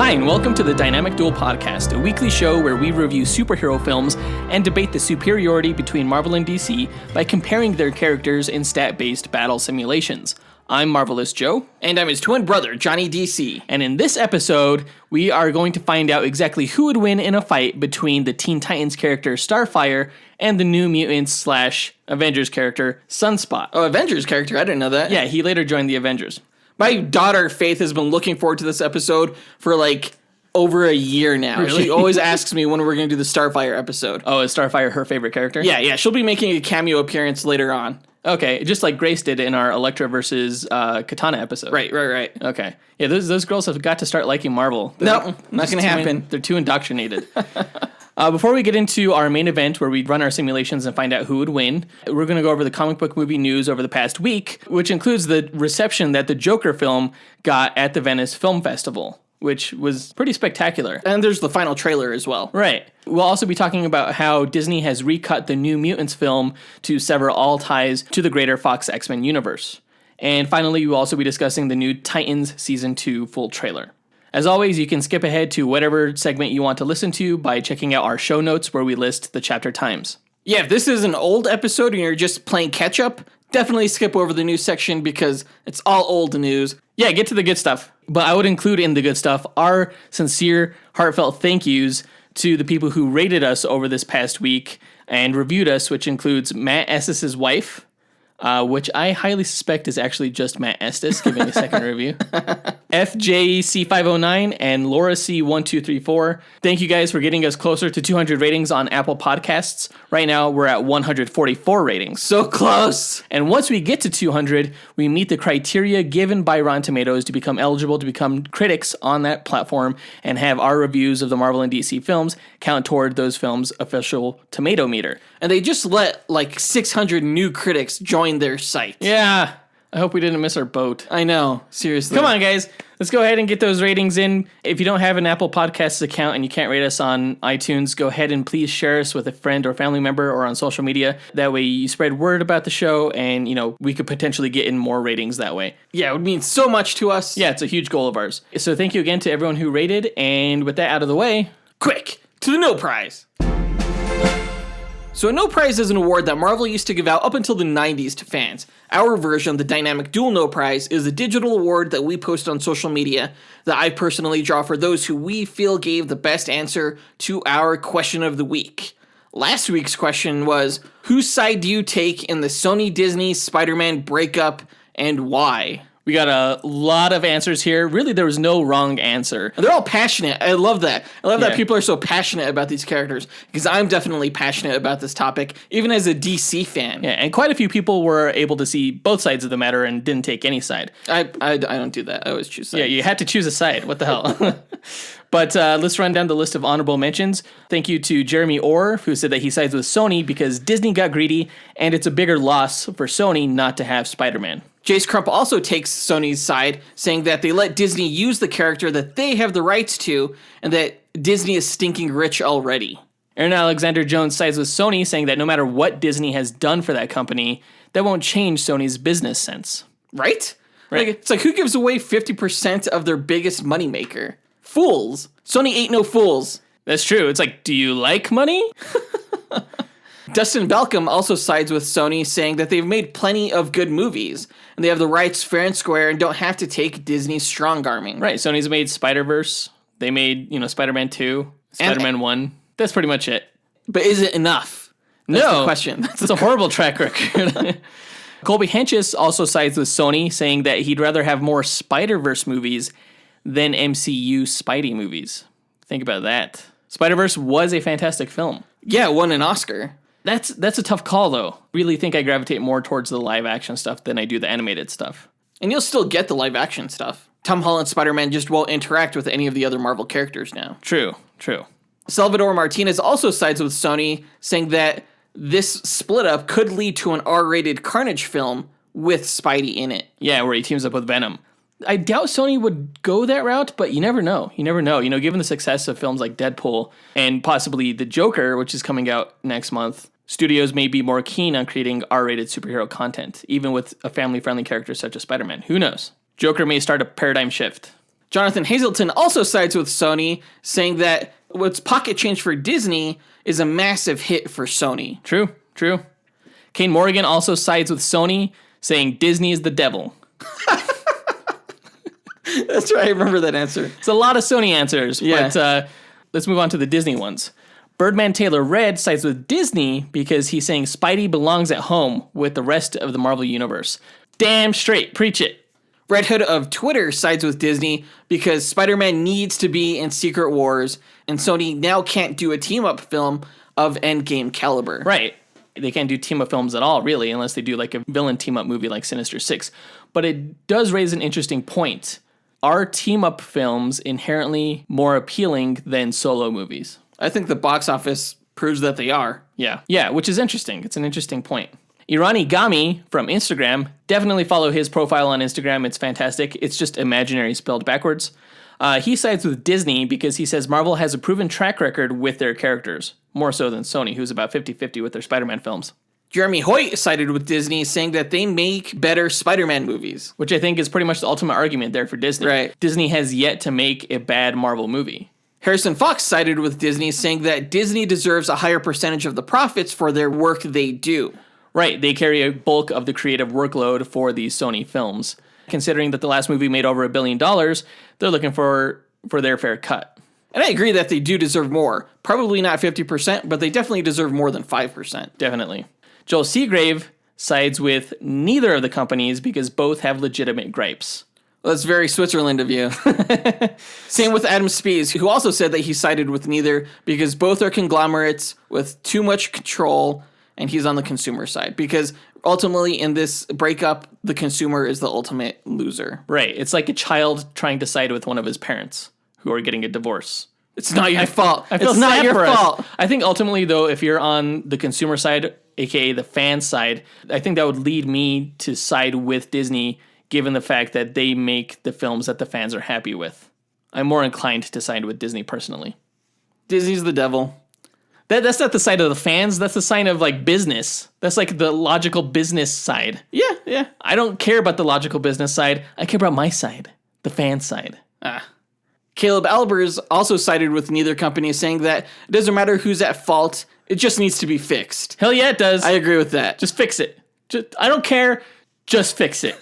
Hi, and welcome to the Dynamic Duel podcast, a weekly show where we review superhero films and debate the superiority between Marvel and DC by comparing their characters in stat-based battle simulations. I'm Marvelous Joe. And I'm his twin brother, Johnny DC. And in this episode, we are going to find out exactly who would win in a fight between the Teen Titans character Starfire and the New Mutants / Avengers character Sunspot. Oh, Avengers character? I didn't know that. Yeah, he later joined the Avengers. My daughter, Faith, has been looking forward to this episode for over a year now. Really? She always asks me when we're going to do the Starfire episode. Oh, is Starfire her favorite character? Yeah. She'll be making a cameo appearance later on. Okay, just like Grace did in our Elektra versus Katana episode. Right. Okay. Yeah, those girls have got to start liking Marvel. No, not going to happen. They're too indoctrinated. Before we get into our main event where we run our simulations and find out who would win, we're going to go over the comic book movie news over the past week, which includes the reception that the Joker film got at the Venice Film Festival, which was pretty spectacular. And there's the final trailer as well. Right. We'll also be talking about how Disney has recut the New Mutants film to sever all ties to the greater Fox X-Men universe. And finally, we'll also be discussing the new Titans Season 2 full trailer. As always, you can skip ahead to whatever segment you want to listen to by checking out our show notes where we list the chapter times. Yeah, if this is an old episode and you're just playing catch-up, definitely skip over the news section because it's all old news. Yeah, get to the good stuff. But I would include in the good stuff our sincere, heartfelt thank yous to the people who rated us over this past week and reviewed us, which includes Matt Estes' wife, which I highly suspect is actually just Matt Estes giving a second review. FJC509 and Laura C1234. Thank you guys for getting us closer to 200 ratings on Apple Podcasts. Right now, we're at 144 ratings. So close! And once we get to 200, we meet the criteria given by Rotten Tomatoes to become eligible to become critics on that platform and have our reviews of the Marvel and DC films count toward those films' official tomato meter. And they just let 600 new critics join their site. Yeah, I hope we didn't miss our boat. I know, seriously. Come on, guys. Let's go ahead and get those ratings in. If you don't have an Apple Podcasts account and you can't rate us on iTunes, go ahead and please share us with a friend or family member or on social media. That way you spread word about the show and, we could potentially get in more ratings that way. Yeah, it would mean so much to us. Yeah, it's a huge goal of ours. So thank you again to everyone who rated. And with that out of the way, quick, to the No Prize. So a No Prize is an award that Marvel used to give out up until the 90s to fans. Our version, the Dynamic Duel No Prize, is a digital award that we post on social media that I personally draw for those who we feel gave the best answer to our question of the week. Last week's question was, whose side do you take in the Sony-Disney Spider-Man breakup and why? We got a lot of answers here. Really, there was no wrong answer. They're all passionate. I love that. I love that people are so passionate about these characters because I'm definitely passionate about this topic, even as a DC fan. Yeah, and quite a few people were able to see both sides of the matter and didn't take any side. I don't do that. I always choose sides. Yeah, you had to choose a side. What the hell? But let's run down the list of honorable mentions. Thank you to Jeremy Orr, who said that he sides with Sony because Disney got greedy, and it's a bigger loss for Sony not to have Spider-Man. Jace Crump also takes Sony's side, saying that they let Disney use the character that they have the rights to, and that Disney is stinking rich already. Aaron Alexander Jones sides with Sony, saying that no matter what Disney has done for that company, that won't change Sony's business sense. Right? It's like, who gives away 50% of their biggest moneymaker? Fools. Sony ain't no fools. That's true. It's like, do you like money? Dustin Balcom also sides with Sony, saying that they've made plenty of good movies, and they have the rights fair and square and don't have to take Disney's strong-arming. Right, Sony's made Spider-Verse, they made, Spider-Man 2, Spider-Man 1. That's pretty much it. But is it enough? That's no. The question. That's a horrible track record. Colby Henches also sides with Sony, saying that he'd rather have more Spider-Verse movies than MCU Spidey movies. Think about that. Spider-Verse was a fantastic film. Yeah, it won an Oscar. That's a tough call, though. Really think I gravitate more towards the live-action stuff than I do the animated stuff. And you'll still get the live-action stuff. Tom Holland's Spider-Man just won't interact with any of the other Marvel characters now. True. Salvador Martinez also sides with Sony, saying that this split-up could lead to an R-rated Carnage film with Spidey in it. Yeah, where he teams up with Venom. I doubt Sony would go that route, but you never know. Given the success of films like Deadpool and possibly The Joker, which is coming out next month, studios may be more keen on creating R-rated superhero content, even with a family-friendly character such as Spider-Man. Who knows? Joker may start a paradigm shift. Jonathan Hazelton also sides with Sony, saying that what's pocket change for Disney is a massive hit for Sony. True. Kane Morgan also sides with Sony, saying Disney is the devil. That's right, I remember that answer. It's a lot of Sony answers, Yeah. but let's move on to the Disney ones. Birdman Taylor Red sides with Disney because he's saying Spidey belongs at home with the rest of the Marvel Universe. Damn straight, preach it. Red Hood of Twitter sides with Disney because Spider-Man needs to be in Secret Wars, and Sony now can't do a team-up film of Endgame caliber. Right. They can't do team-up films at all, really, unless they do like a villain team-up movie like Sinister Six. But it does raise an interesting point. Are team-up films inherently more appealing than solo movies? I think the box office proves that they are. Yeah, which is interesting. It's an interesting point. Irani Gami from Instagram, definitely follow his profile on Instagram. It's fantastic. It's just imaginary spelled backwards. He sides with Disney because he says Marvel has a proven track record with their characters, more so than Sony, who's about 50-50 with their Spider-Man films. Jeremy Hoyt sided with Disney, saying that they make better Spider-Man movies. Which I think is pretty much the ultimate argument there for Disney. Right. Disney has yet to make a bad Marvel movie. Harrison Fox sided with Disney, saying that Disney deserves a higher percentage of the profits for their work they do. Right, they carry a bulk of the creative workload for these Sony films. Considering that the last movie made over $1 billion, they're looking for their fair cut. And I agree that they do deserve more. Probably not 50%, but they definitely deserve more than 5%. Definitely. Joel Seagrave sides with neither of the companies because both have legitimate gripes. Well, that's very Switzerland of you. Same with Adam Spies, who also said that he sided with neither because both are conglomerates with too much control, and he's on the consumer side. Because ultimately, in this breakup, the consumer is the ultimate loser. Right. It's like a child trying to side with one of his parents who are getting a divorce. It's not your fault. I feel it's not sad your for us. fault. I think ultimately, though, if you're on the consumer side, aka the fan side, I think that would lead me to side with Disney, given the fact that they make the films that the fans are happy with. I'm more inclined to side with Disney personally. Disney's the devil. That's not the side of the fans. That's the sign of like business. That's like the logical business side. Yeah. I don't care about the logical business side. I care about my side, the fan side. Caleb Albers also sided with neither company, saying that it doesn't matter who's at fault. It just needs to be fixed. Hell yeah, it does. I agree with that. Just fix it. I don't care. Just fix it.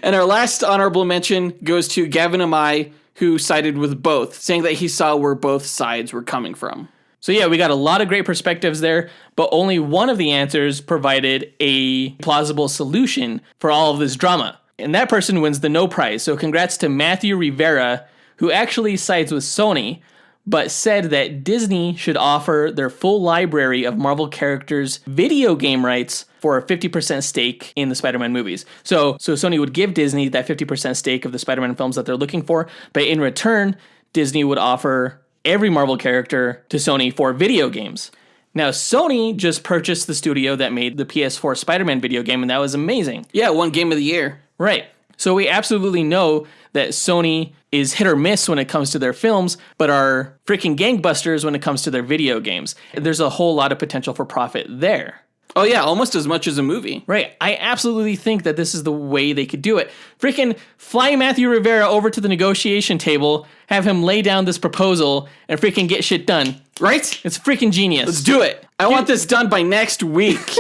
And our last honorable mention goes to Gavin Amai, who sided with both, saying that he saw where both sides were coming from. So yeah, we got a lot of great perspectives there, but only one of the answers provided a plausible solution for all of this drama. And that person wins the no prize. So congrats to Matthew Rivera, who actually sides with Sony, but said that Disney should offer their full library of Marvel characters' video game rights for a 50% stake in the Spider-Man movies. So Sony would give Disney that 50% stake of the Spider-Man films that they're looking for, but in return, Disney would offer every Marvel character to Sony for video games. Now, Sony just purchased the studio that made the PS4 Spider-Man video game, and that was amazing. Yeah, one game of the year. Right. So we absolutely know that Sony is hit or miss when it comes to their films, but are freaking gangbusters when it comes to their video games. There's a whole lot of potential for profit there. Oh yeah, almost as much as a movie. Right. I absolutely think that this is the way they could do it. Freaking fly Matthew Rivera over to the negotiation table, have him lay down this proposal, and freaking get shit done. Right? It's freaking genius. Let's do it. I want this done by next week.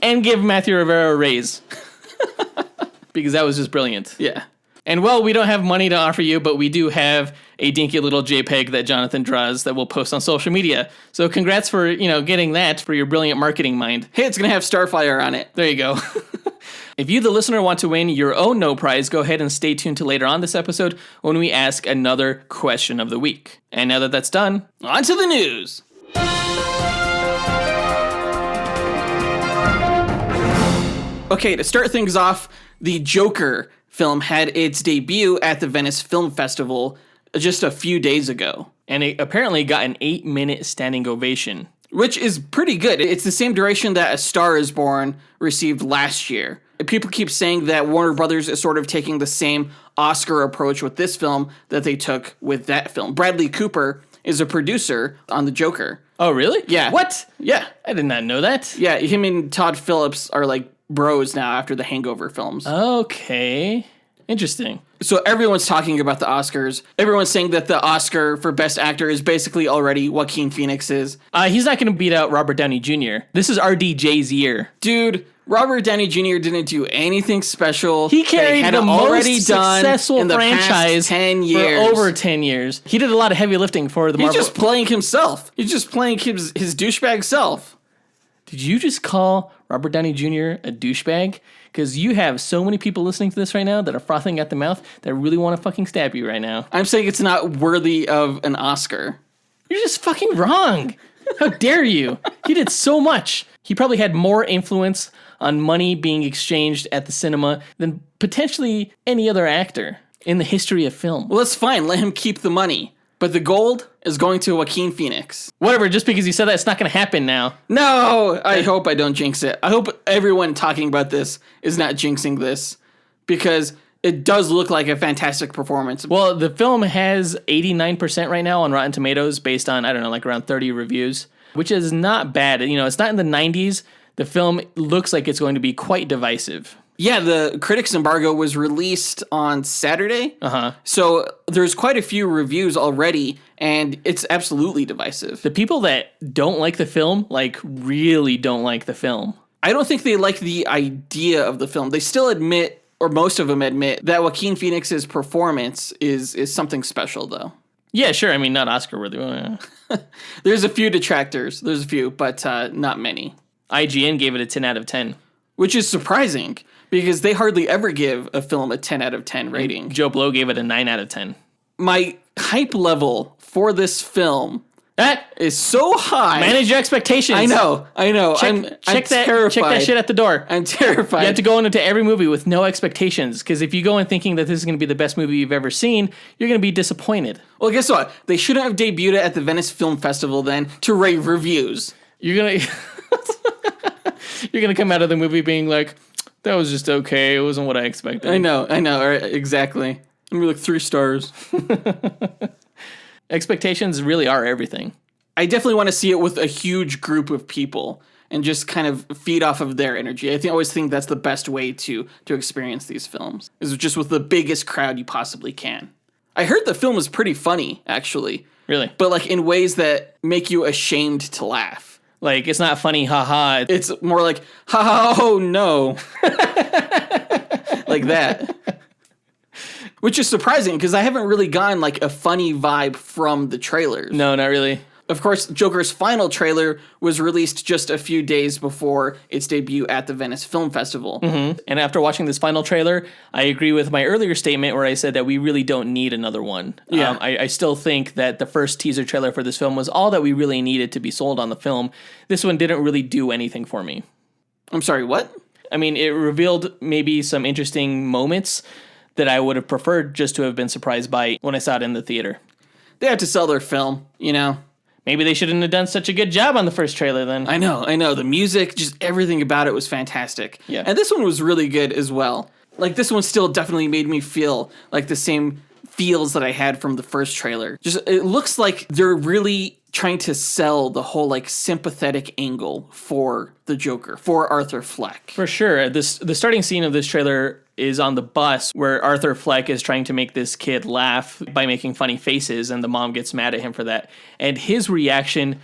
And give Matthew Rivera a raise. Because that was just brilliant. Yeah. And well, we don't have money to offer you, but we do have a dinky little JPEG that Jonathan draws that we'll post on social media. So congrats for, getting that for your brilliant marketing mind. Hey, it's going to have Starfire on it. There you go. If you, the listener, want to win your own No Prize, go ahead and stay tuned to later on this episode when we ask another question of the week. And now that that's done, on to the news. Okay, to start things off, the Joker film had its debut at the Venice Film Festival just a few days ago. And it apparently got an 8-minute standing ovation. Which is pretty good. It's the same duration that A Star is Born received last year. People keep saying that Warner Brothers is sort of taking the same Oscar approach with this film that they took with that film. Bradley Cooper is a producer on The Joker. Oh, really? Yeah. What? Yeah. I did not know that. Yeah, him and Todd Phillips are like bros now after the Hangover films. Okay. Interesting. So everyone's talking about the Oscars. Everyone's saying that the Oscar for Best Actor is basically already Joaquin Phoenix's. He's not going to beat out Robert Downey Jr. This is RDJ's year. Dude, Robert Downey Jr. didn't do anything special. He carried the most successful franchise 10 years. for over 10 years. He did a lot of heavy lifting for the Marvel. He's just playing himself. He's just playing his douchebag self. Did you just call Robert Downey Jr. a douchebag? Because you have so many people listening to this right now that are frothing at the mouth that really want to fucking stab you right now. I'm saying it's not worthy of an Oscar. You're just fucking wrong. How dare you? He did so much. He probably had more influence on money being exchanged at the cinema than potentially any other actor in the history of film. Well, that's fine. Let him keep the money. But the gold is going to Joaquin Phoenix. Whatever, just because you said that, it's not going to happen now. No, I hope I don't jinx it. I hope everyone talking about this is not jinxing this, because it does look like a fantastic performance. Well, the film has 89% right now on Rotten Tomatoes based on, I don't know, like around 30 reviews, which is not bad. You know, it's not in the 90s. The film looks like it's going to be quite divisive. Yeah, the critics embargo was released on Saturday. So there's quite a few reviews already, and it's absolutely divisive. The people that don't like the film, like, really don't like the film. I don't think they like the idea of the film. They still admit, or most of them admit, that Joaquin Phoenix's performance is something special, though. Yeah, sure. I mean, not Oscar-worthy. There's a few detractors. There's a few, but not many. IGN gave it a 10 out of 10. Which is surprising, because they hardly ever give a film a 10 out of 10 rating. Joe Blow gave it a 9 out of 10. My hype level for this film is so high. Manage your expectations. I know. I'm terrified. Check that shit at the door. I'm terrified. You have to go into every movie with no expectations, because if you go in thinking that this is going to be the best movie you've ever seen, you're going to be disappointed. Well, guess what? They shouldn't have debuted it at the Venice Film Festival then to rave reviews. You're going to... You're going to come out of the movie being like, that was just okay. It wasn't what I expected. I know. Exactly. I'm going to be like 3 stars. Expectations really are everything. I definitely want to see it with a huge group of people and just kind of feed off of their energy. I always think that's the best way to experience these films, is just with the biggest crowd you possibly can. I heard the film is pretty funny, actually. Really? But like in ways that make you ashamed to laugh. Like, it's not funny, haha. It's more like, haha, oh no. Like that. Which is surprising, because I haven't really gotten like a funny vibe from the trailers. No, not really. Of course, Joker's final trailer was released just a few days before its debut at the Venice Film Festival. Mm-hmm. And after watching this final trailer, I agree with my earlier statement where I said that we really don't need another one. Yeah. I still think that the first teaser trailer for this film was all that we really needed to be sold on the film. This one didn't really do anything for me. I'm sorry, what? I mean, it revealed maybe some interesting moments that I would have preferred just to have been surprised by when I saw it in the theater. They had to sell their film, you know? Maybe they shouldn't have done such a good job on the first trailer then. I know. The music, just everything about it was fantastic. Yeah. And this one was really good as well. Like, this one still definitely made me feel like the same feels that I had from the first trailer. Just, it looks like they're really trying to sell the whole, like, sympathetic angle for the Joker, for Arthur Fleck. For sure. The starting scene of this trailer is on the bus where Arthur Fleck is trying to make this kid laugh by making funny faces, and the mom gets mad at him for that. And his reaction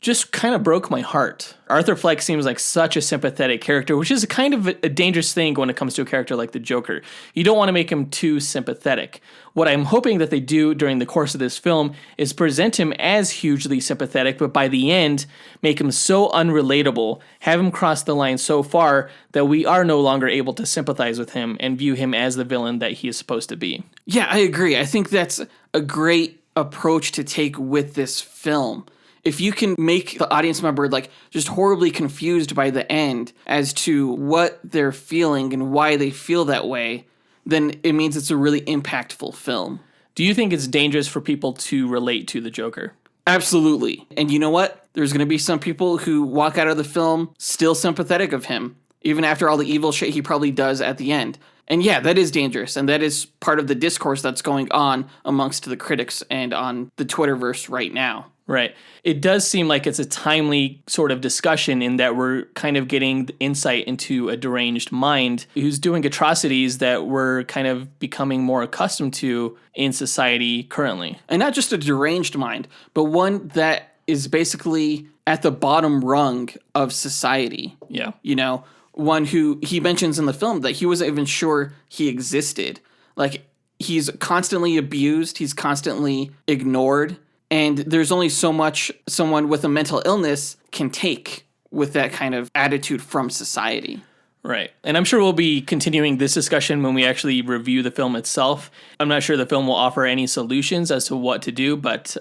just kind of broke my heart. Arthur Fleck seems like such a sympathetic character, which is kind of a dangerous thing when it comes to a character like the Joker. You don't want to make him too sympathetic. What I'm hoping that they do during the course of this film is present him as hugely sympathetic, but by the end, make him so unrelatable, have him cross the line so far that we are no longer able to sympathize with him and view him as the villain that he is supposed to be. Yeah, I agree. I think that's a great approach to take with this film. If you can make the audience member like just horribly confused by the end as to what they're feeling and why they feel that way, then it means it's a really impactful film. Do you think it's dangerous for people to relate to the Joker? Absolutely. And you know what? There's going to be some people who walk out of the film still sympathetic of him, even after all the evil shit he probably does at the end. And yeah, that is dangerous, and that is part of the discourse that's going on amongst the critics and on the Twitterverse right now. Right. It does seem like it's a timely sort of discussion in that we're kind of getting insight into a deranged mind who's doing atrocities that we're kind of becoming more accustomed to in society currently. And not just a deranged mind, but one that is basically at the bottom rung of society. Yeah. You know, one who he mentions in the film that he wasn't even sure he existed. Like, he's constantly abused, he's constantly ignored, and there's only so much someone with a mental illness can take with that kind of attitude from society. Right. And I'm sure we'll be continuing this discussion when we actually review the film itself. I'm not sure the film will offer any solutions as to what to do, but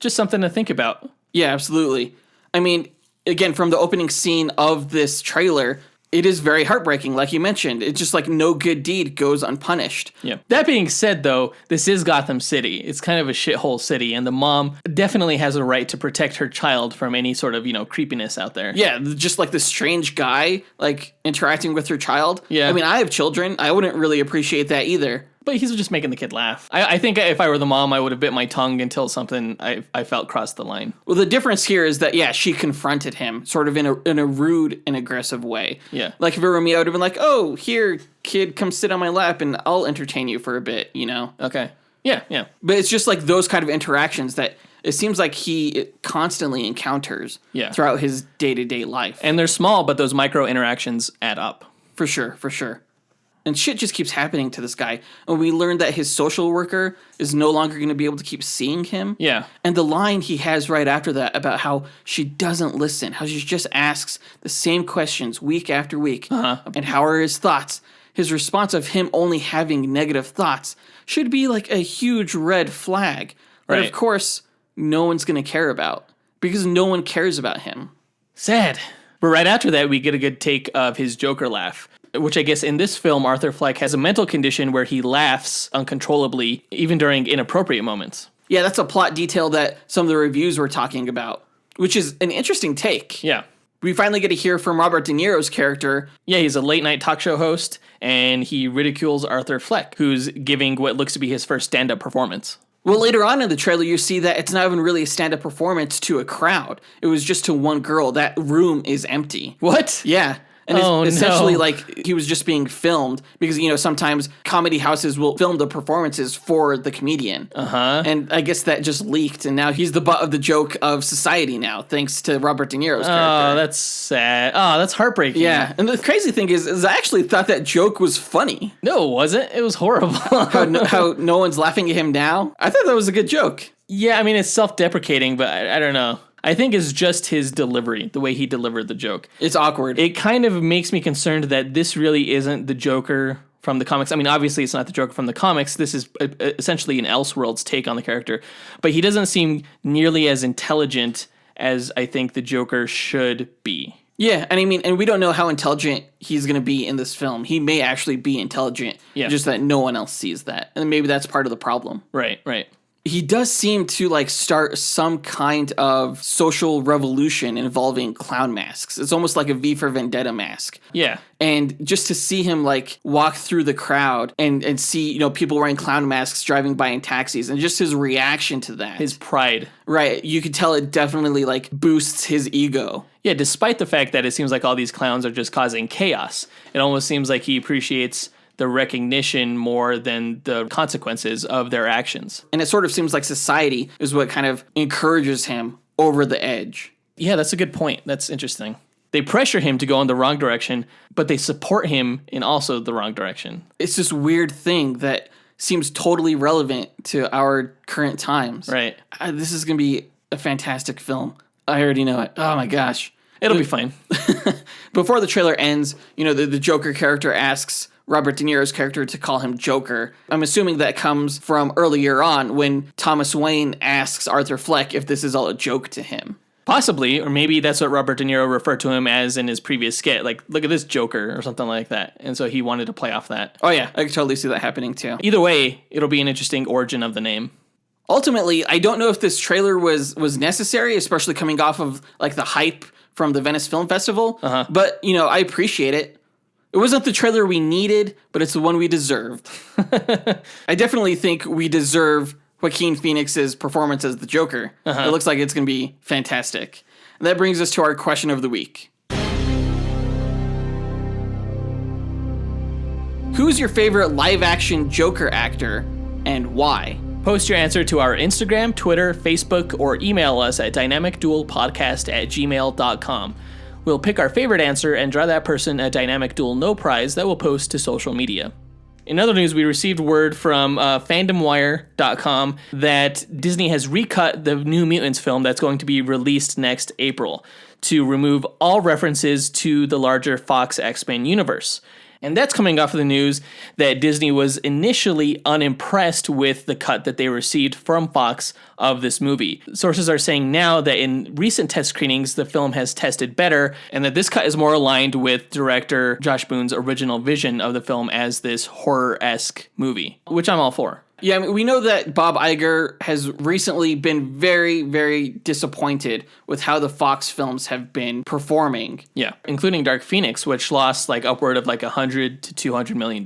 just something to think about. Yeah, absolutely. I mean, again, from the opening scene of this trailer, it is very heartbreaking, like you mentioned. It's just like no good deed goes unpunished. Yeah. That being said, though, this is Gotham City. It's kind of a shithole city, and the mom definitely has a right to protect her child from any sort of, creepiness out there. Yeah, just like this strange guy, like, interacting with her child. Yeah. I mean, I have children. I wouldn't really appreciate that either. But he's just making the kid laugh. I think if I were the mom, I would have bit my tongue until something I felt crossed the line. Well, the difference here is that, yeah, she confronted him sort of in a rude and aggressive way. Yeah. Like, if it were me, I would have been like, oh, here, kid, come sit on my lap and I'll entertain you for a bit, Okay. Yeah. But it's just like those kind of interactions that it seems like he constantly encounters throughout his day-to-day life. And they're small, but those micro interactions add up. For sure. And shit just keeps happening to this guy. And we learned that his social worker is no longer going to be able to keep seeing him. Yeah. And the line he has right after that about how she doesn't listen, how she just asks the same questions week after week. And how are his thoughts? His response of him only having negative thoughts should be like a huge red flag. But Right. of course, no one's going to care about. Because no one cares about him. Sad. But right after that, we get a good take of his Joker laugh. Which I guess in this film, Arthur Fleck has a mental condition where he laughs uncontrollably, even during inappropriate moments. Yeah, that's a plot detail that some of the reviews were talking about, which is an interesting take. Yeah. We finally get to hear from Robert De Niro's character. Yeah, he's a late-night talk show host, and he ridicules Arthur Fleck, who's giving what looks to be his first stand-up performance. Well, later on in the trailer, you see that it's not even really a stand-up performance to a crowd. It was just to one girl. That room is empty. What? Yeah. And essentially, like, he was just being filmed because, sometimes comedy houses will film the performances for the comedian. And I guess that just leaked, and now he's the butt of the joke of society now, thanks to Robert De Niro's character. Oh, that's sad. Oh, that's heartbreaking. Yeah, and the crazy thing is I actually thought that joke was funny. No, it wasn't. It was horrible. how no one's laughing at him now. I thought that was a good joke. Yeah, I mean, it's self-deprecating, but I don't know. I think it's just his delivery, the way he delivered the joke. It's awkward. It kind of makes me concerned that this really isn't the Joker from the comics. I mean, obviously it's not the Joker from the comics. This is essentially an Elseworlds take on the character. But he doesn't seem nearly as intelligent as I think the Joker should be. Yeah, and I mean, and we don't know how intelligent he's going to be in this film. He may actually be intelligent, just that no one else sees that. And maybe that's part of the problem. Right. He does seem to like start some kind of social revolution involving clown masks. It's almost like a V for Vendetta mask. Yeah. And just to see him like walk through the crowd and see, people wearing clown masks driving by in taxis and just his reaction to that. His pride. Right. You could tell it definitely like boosts his ego. Yeah, despite the fact that it seems like all these clowns are just causing chaos. It almost seems like he appreciates the recognition more than the consequences of their actions. And it sort of seems like society is what kind of encourages him over the edge. Yeah, that's a good point. That's interesting. They pressure him to go in the wrong direction, but they support him in also the wrong direction. It's this weird thing that seems totally relevant to our current times. Right. This is going to be a fantastic film. I already know it. Oh my gosh. It'll be fine. Before the trailer ends, the Joker character asks Robert De Niro's character to call him Joker. I'm assuming that comes from earlier on when Thomas Wayne asks Arthur Fleck if this is all a joke to him. Possibly, or maybe that's what Robert De Niro referred to him as in his previous skit, like, look at this Joker, or something like that. And so he wanted to play off that. Oh yeah, I could totally see that happening too. Either way, it'll be an interesting origin of the name. Ultimately, I don't know if this trailer was necessary, especially coming off of like the hype from the Venice Film Festival. But, I appreciate it. It wasn't the trailer we needed, but it's the one we deserved. I definitely think we deserve Joaquin Phoenix's performance as the Joker. It looks like it's going to be fantastic. And that brings us to our question of the week. Who's your favorite live-action Joker actor, and why? Post your answer to our Instagram, Twitter, Facebook, or email us at dynamicduelpodcast@gmail.com. We'll pick our favorite answer and draw that person a Dynamic Duel No Prize that we'll post to social media. In other news, we received word from fandomwire.com that Disney has recut the New Mutants film that's going to be released next April to remove all references to the larger Fox X-Men universe. And that's coming off of the news that Disney was initially unimpressed with the cut that they received from Fox of this movie. Sources are saying now that in recent test screenings, the film has tested better, and that this cut is more aligned with director Josh Boone's original vision of the film as this horror-esque movie, which I'm all for. Yeah, I mean, we know that Bob Iger has recently been very, very disappointed with how the Fox films have been performing. Yeah, including Dark Phoenix, which lost upward of $100 to $200 million.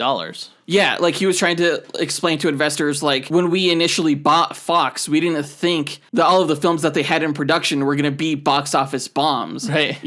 Yeah, he was trying to explain to investors, when we initially bought Fox, we didn't think that all of the films that they had in production were going to be box office bombs. Right.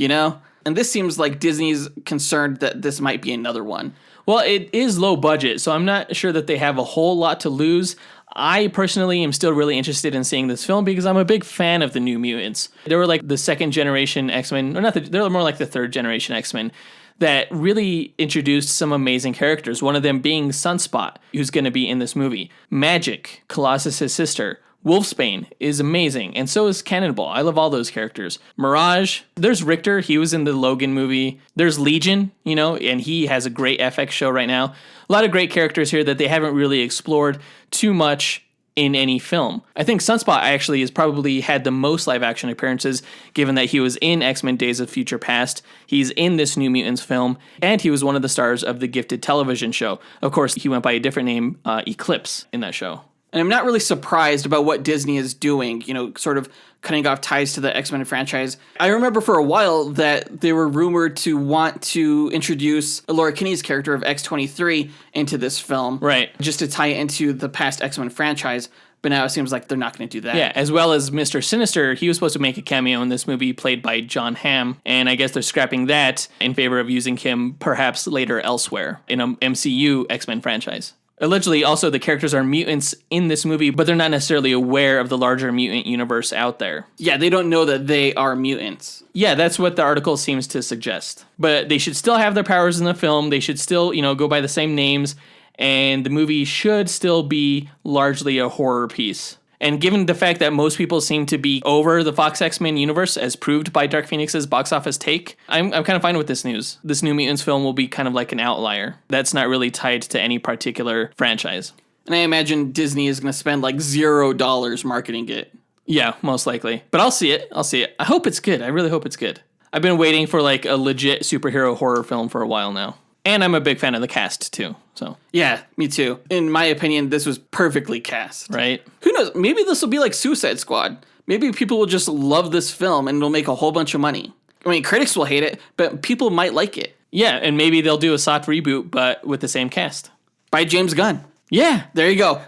And this seems like Disney's concerned that this might be another one. Well, it is low budget, so I'm not sure that they have a whole lot to lose. I personally am still really interested in seeing this film because I'm a big fan of the New Mutants. They were the second generation X-Men, or they're more like the third generation X-Men that really introduced some amazing characters. One of them being Sunspot, who's going to be in this movie. Magic, Colossus' sister. Wolfsbane is amazing, and so is Cannonball. I love all those characters. Mirage, there's Richter, he was in the Logan movie. There's Legion, and he has a great FX show right now. A lot of great characters here that they haven't really explored too much in any film. I think Sunspot actually has probably had the most live-action appearances, given that he was in X-Men Days of Future Past, he's in this New Mutants film, and he was one of the stars of the Gifted television show. Of course, he went by a different name, Eclipse, in that show. And I'm not really surprised about what Disney is doing, sort of cutting off ties to the X-Men franchise. I remember for a while that they were rumored to want to introduce Laura Kinney's character of X-23 into this film. Right. Just to tie it into the past X-Men franchise. But now it seems like they're not going to do that. Yeah, as well as Mr. Sinister, he was supposed to make a cameo in this movie played by John Hamm, and I guess they're scrapping that in favor of using him perhaps later elsewhere in an MCU X-Men franchise. Allegedly, also, the characters are mutants in this movie, but they're not necessarily aware of the larger mutant universe out there. Yeah, they don't know that they are mutants. Yeah, that's what the article seems to suggest. But they should still have their powers in the film. They should still, go by the same names. And the movie should still be largely a horror piece. And given the fact that most people seem to be over the Fox X-Men universe, as proved by Dark Phoenix's box office take, I'm kind of fine with this news. This New Mutants film will be kind of like an outlier. That's not really tied to any particular franchise. And I imagine Disney is going to spend $0 marketing it. Yeah, most likely. But I'll see it. I hope it's good. I really hope it's good. I've been waiting for a legit superhero horror film for a while now. And I'm a big fan of the cast, too. So yeah, me too. In my opinion, this was perfectly cast. Right. Who knows? Maybe this will be like Suicide Squad. Maybe people will just love this film and it'll make a whole bunch of money. I mean, critics will hate it, but people might like it. Yeah, and maybe they'll do a soft reboot, but with the same cast. By James Gunn. Yeah. There you go.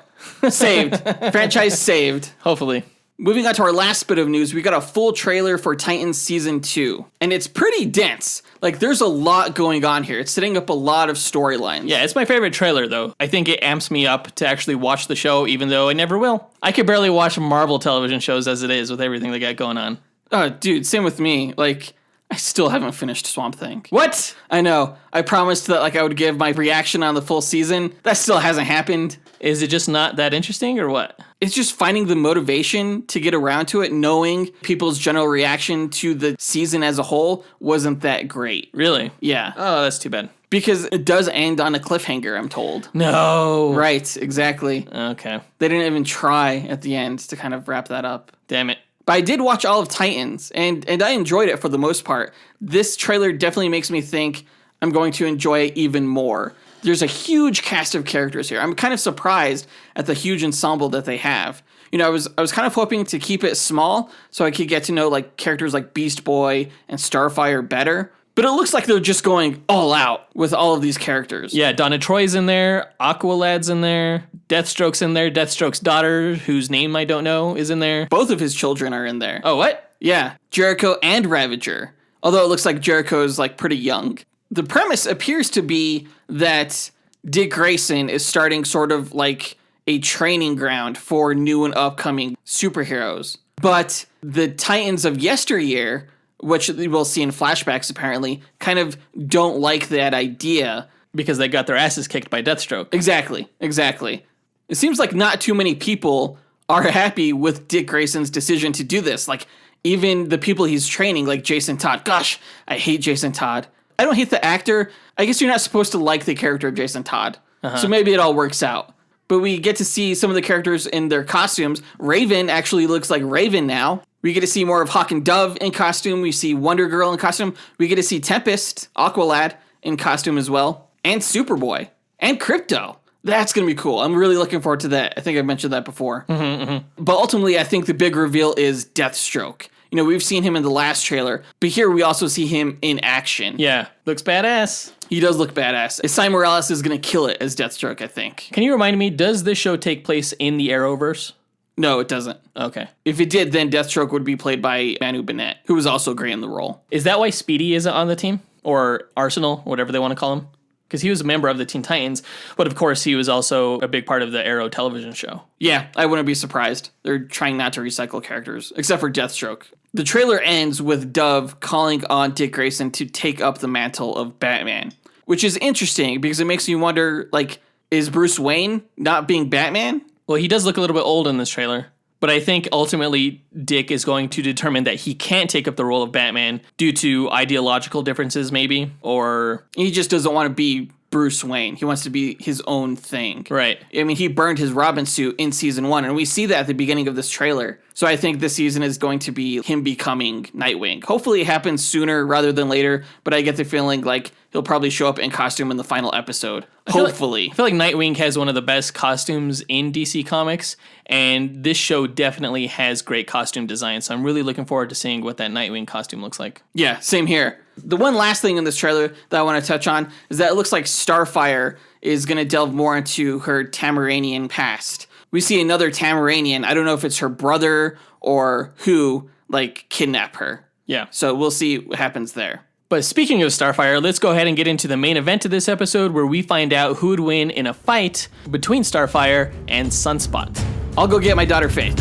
Saved. Franchise saved. Hopefully. Moving on to our last bit of news, we got a full trailer for Titans Season 2. And it's pretty dense. There's a lot going on here. It's setting up a lot of storylines. Yeah, it's my favorite trailer, though. I think it amps me up to actually watch the show, even though I never will. I could barely watch Marvel television shows as it is with everything they got going on. Oh, dude, same with me. I still haven't finished Swamp Thing. What? I know. I promised that I would give my reaction on the full season. That still hasn't happened. Is it just not that interesting or what? It's just finding the motivation to get around to it, knowing people's general reaction to the season as a whole wasn't that great. Really? Yeah. Oh, that's too bad. Because it does end on a cliffhanger, I'm told. No. Right, exactly. Okay. They didn't even try at the end to kind of wrap that up. Damn it. But I did watch all of Titans, and I enjoyed it for the most part. This trailer definitely makes me think I'm going to enjoy it even more. There's a huge cast of characters here. I'm kind of surprised at the huge ensemble that they have. I was kind of hoping to keep it small so I could get to know characters like Beast Boy and Starfire better. But it looks like they're just going all out with all of these characters. Yeah, Donna Troy's in there, Aqualad's in there, Deathstroke's in there, Deathstroke's daughter, whose name I don't know, is in there. Both of his children are in there. Oh, what? Yeah, Jericho and Ravager. Although it looks like Jericho's like pretty young. The premise appears to be that Dick Grayson is starting sort of like a training ground for new and upcoming superheroes. But the Titans of yesteryear, which we'll see in flashbacks apparently, kind of don't like that idea. Because they got their asses kicked by Deathstroke. Exactly. It seems like not too many people are happy with Dick Grayson's decision to do this. Like, even the people he's training, like Jason Todd. Gosh, I hate Jason Todd. I don't hate the actor. I guess you're not supposed to like the character of Jason Todd. So maybe it all works out. But we get to see some of the characters in their costumes. Raven actually looks like Raven now. We get to see more of Hawk and Dove in costume. We see Wonder Girl in costume. We get to see Tempest, Aqualad, in costume as well. And Superboy. And Crypto. That's going to be cool. I'm really looking forward to that. I think I've mentioned that before. But ultimately, I think the big reveal is Deathstroke. You know, we've seen him in the last trailer, but here we also see him in action. Yeah, looks badass. He does look badass. Simon Morales is going to kill it as Deathstroke, I think. Can you remind me, does this show take place in the Arrowverse? No, it doesn't. Okay. If it did, then Deathstroke would be played by Manu Bennett, who was also great in the role. Is that why Speedy isn't on the team? Or Arsenal, whatever they want to call him? Because he was a member of the Teen Titans, but of course he was also a big part of the Arrow television show. Yeah, I wouldn't be surprised. They're trying not to recycle characters, except for Deathstroke. The trailer ends with Dove calling on Dick Grayson to take up the mantle of Batman, which is interesting because it makes you wonder, like, is Bruce Wayne not being Batman? Well, he does look a little bit old in this trailer, but I think ultimately Dick is going to determine that he can't take up the role of Batman due to ideological differences, maybe, or he just doesn't want to be Bruce Wayne. He wants to be his own thing. Right. I mean, he burned his Robin suit in season 1, and we see that at the beginning of this trailer. So I think this season is going to be him becoming Nightwing. Hopefully it happens sooner rather than later, but I get the feeling like he'll probably show up in costume in the final episode. Hopefully. I feel like Nightwing has one of the best costumes in DC Comics, and this show definitely has great costume design, so I'm really looking forward to seeing what that Nightwing costume looks like. Yeah, same here. The one last thing in this trailer that I want to touch on is that it looks like Starfire is going to delve more into her Tamaranian past. We see another Tamaranian, I don't know if it's her brother or who, like, kidnap her. Yeah. So we'll see what happens there. But speaking of Starfire, let's go ahead and get into the main event of this episode where we find out who would win in a fight between Starfire and Sunspot. I'll go get my daughter Faith.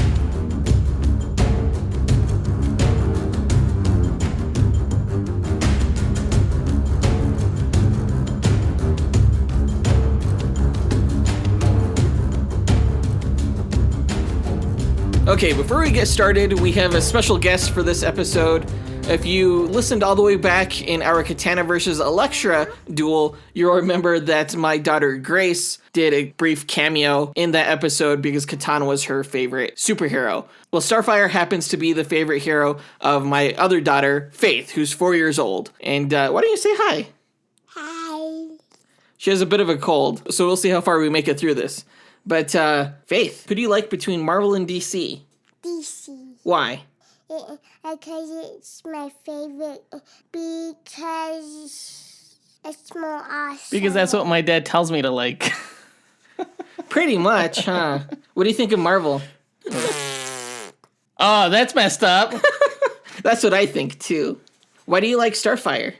Okay, before we get started, we have a special guest for this episode. If you listened all the way back in our Katana versus Elektra duel, you'll remember that my daughter Grace did a brief cameo in that episode because Katana was her favorite superhero. Well, Starfire happens to be the favorite hero of my other daughter, Faith, who's 4 years old. And why don't you say hi? Hi. She has a bit of a cold, so we'll see how far we make it through this. But, Faith, who do you like between Marvel and DC? DC. Why? Because it's my favorite. Because it's more awesome. Because that's what my dad tells me to like. Pretty much, huh? What do you think of Marvel? Oh, that's messed up. That's what I think, too. Why do you like Starfire?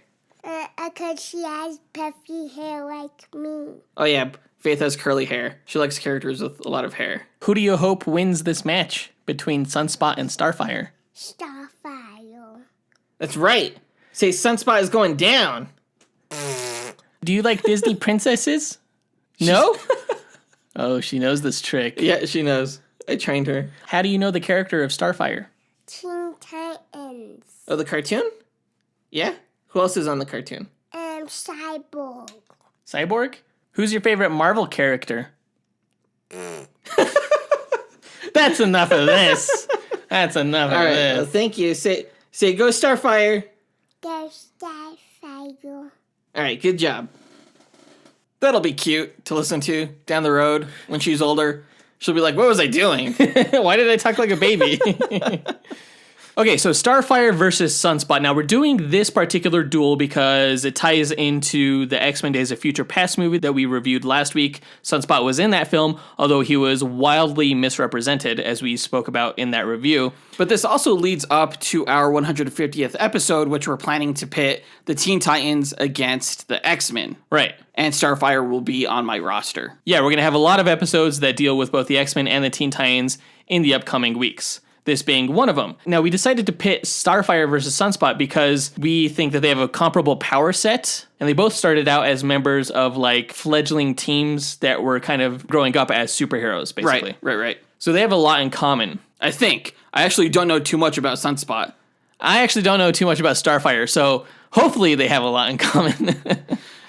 Because she has puffy hair like me. Oh, yeah. Faith has curly hair. She likes characters with a lot of hair. Who do you hope wins this match between Sunspot and Starfire? Starfire. That's right. Say Sunspot is going down. Do you like Disney princesses? No? Oh, she knows this trick. Yeah, she knows. I trained her. How do you know the character of Starfire? Teen Titans. Oh, the cartoon? Yeah? Who else is on the cartoon? Cyborg. Cyborg? Who's your favorite Marvel character? That's enough of this. That's enough All of right, this. well, thank you. Say go Starfire. Go Starfire. All right, good job. That'll be cute to listen to down the road when she's older. She'll be like, what was I doing? Why did I talk like a baby? Okay, so Starfire versus Sunspot. Now, we're doing this particular duel because it ties into the X-Men Days of Future Past movie that we reviewed last week. Sunspot was in that film, although he was wildly misrepresented, as we spoke about in that review. But this also leads up to our 150th episode, which we're planning to pit the Teen Titans against the X-Men. Right. And Starfire will be on my roster. Yeah, we're going to have a lot of episodes that deal with both the X-Men and the Teen Titans in the upcoming weeks. This being one of them. Now, we decided to pit Starfire versus Sunspot because we think that they have a comparable power set, and they both started out as members of, like, fledgling teams that were kind of growing up as superheroes, basically. Right. So they have a lot in common. I think. I actually don't know too much about Sunspot. I actually don't know too much about Starfire, so hopefully they have a lot in common.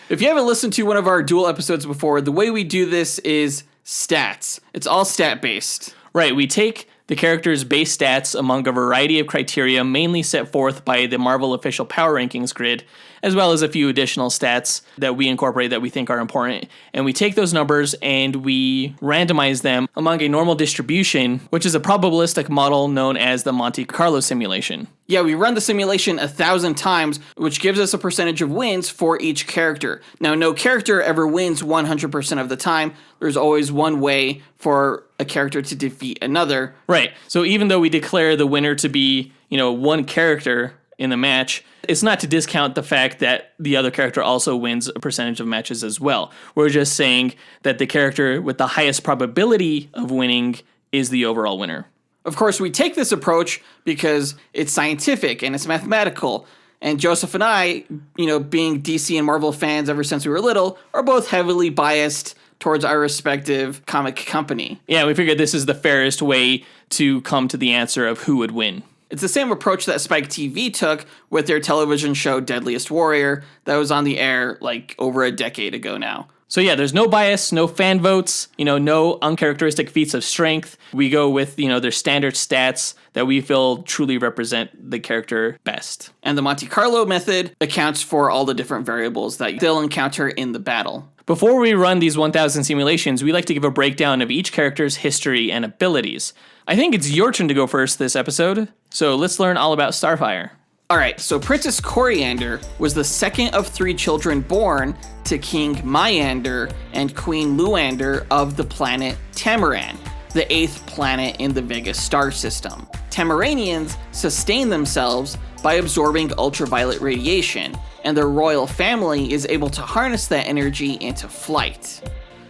If you haven't listened to one of our Duel episodes before, the way we do this is stats. It's all stat-based. Right, we take the character's base stats among a variety of criteria mainly set forth by the Marvel official power rankings grid, as well as a few additional stats that we incorporate that we think are important. And we take those numbers and we randomize them among a normal distribution, which is a probabilistic model known as the Monte Carlo simulation. Yeah, we run the simulation 1,000 times, which gives us a percentage of wins for each character. Now, no character ever wins 100% of the time. There's always one way for a character to defeat another. Right. So even though we declare the winner to be, one character in the match, it's not to discount the fact that the other character also wins a percentage of matches as well. We're just saying that the character with the highest probability of winning is the overall winner. Of course, we take this approach because it's scientific and it's mathematical. And Joseph and I, being DC and Marvel fans ever since we were little, are both heavily biased towards our respective comic company. Yeah, we figured this is the fairest way to come to the answer of who would win. It's the same approach that Spike TV took with their television show Deadliest Warrior that was on the air like over a decade ago now. So yeah, there's no bias, no fan votes, no uncharacteristic feats of strength. We go with, their standard stats that we feel truly represent the character best. And the Monte Carlo method accounts for all the different variables that they'll encounter in the battle. Before we run these 1,000 simulations, we like to give a breakdown of each character's history and abilities. I think it's your turn to go first this episode, so let's learn all about Starfire. Alright, so Princess Coriander was the second of 3 children born to King Myander and Queen Luander of the planet Tamaran, the 8th planet in the Vega star system. Tamaranians sustain themselves by absorbing ultraviolet radiation, and their royal family is able to harness that energy into flight.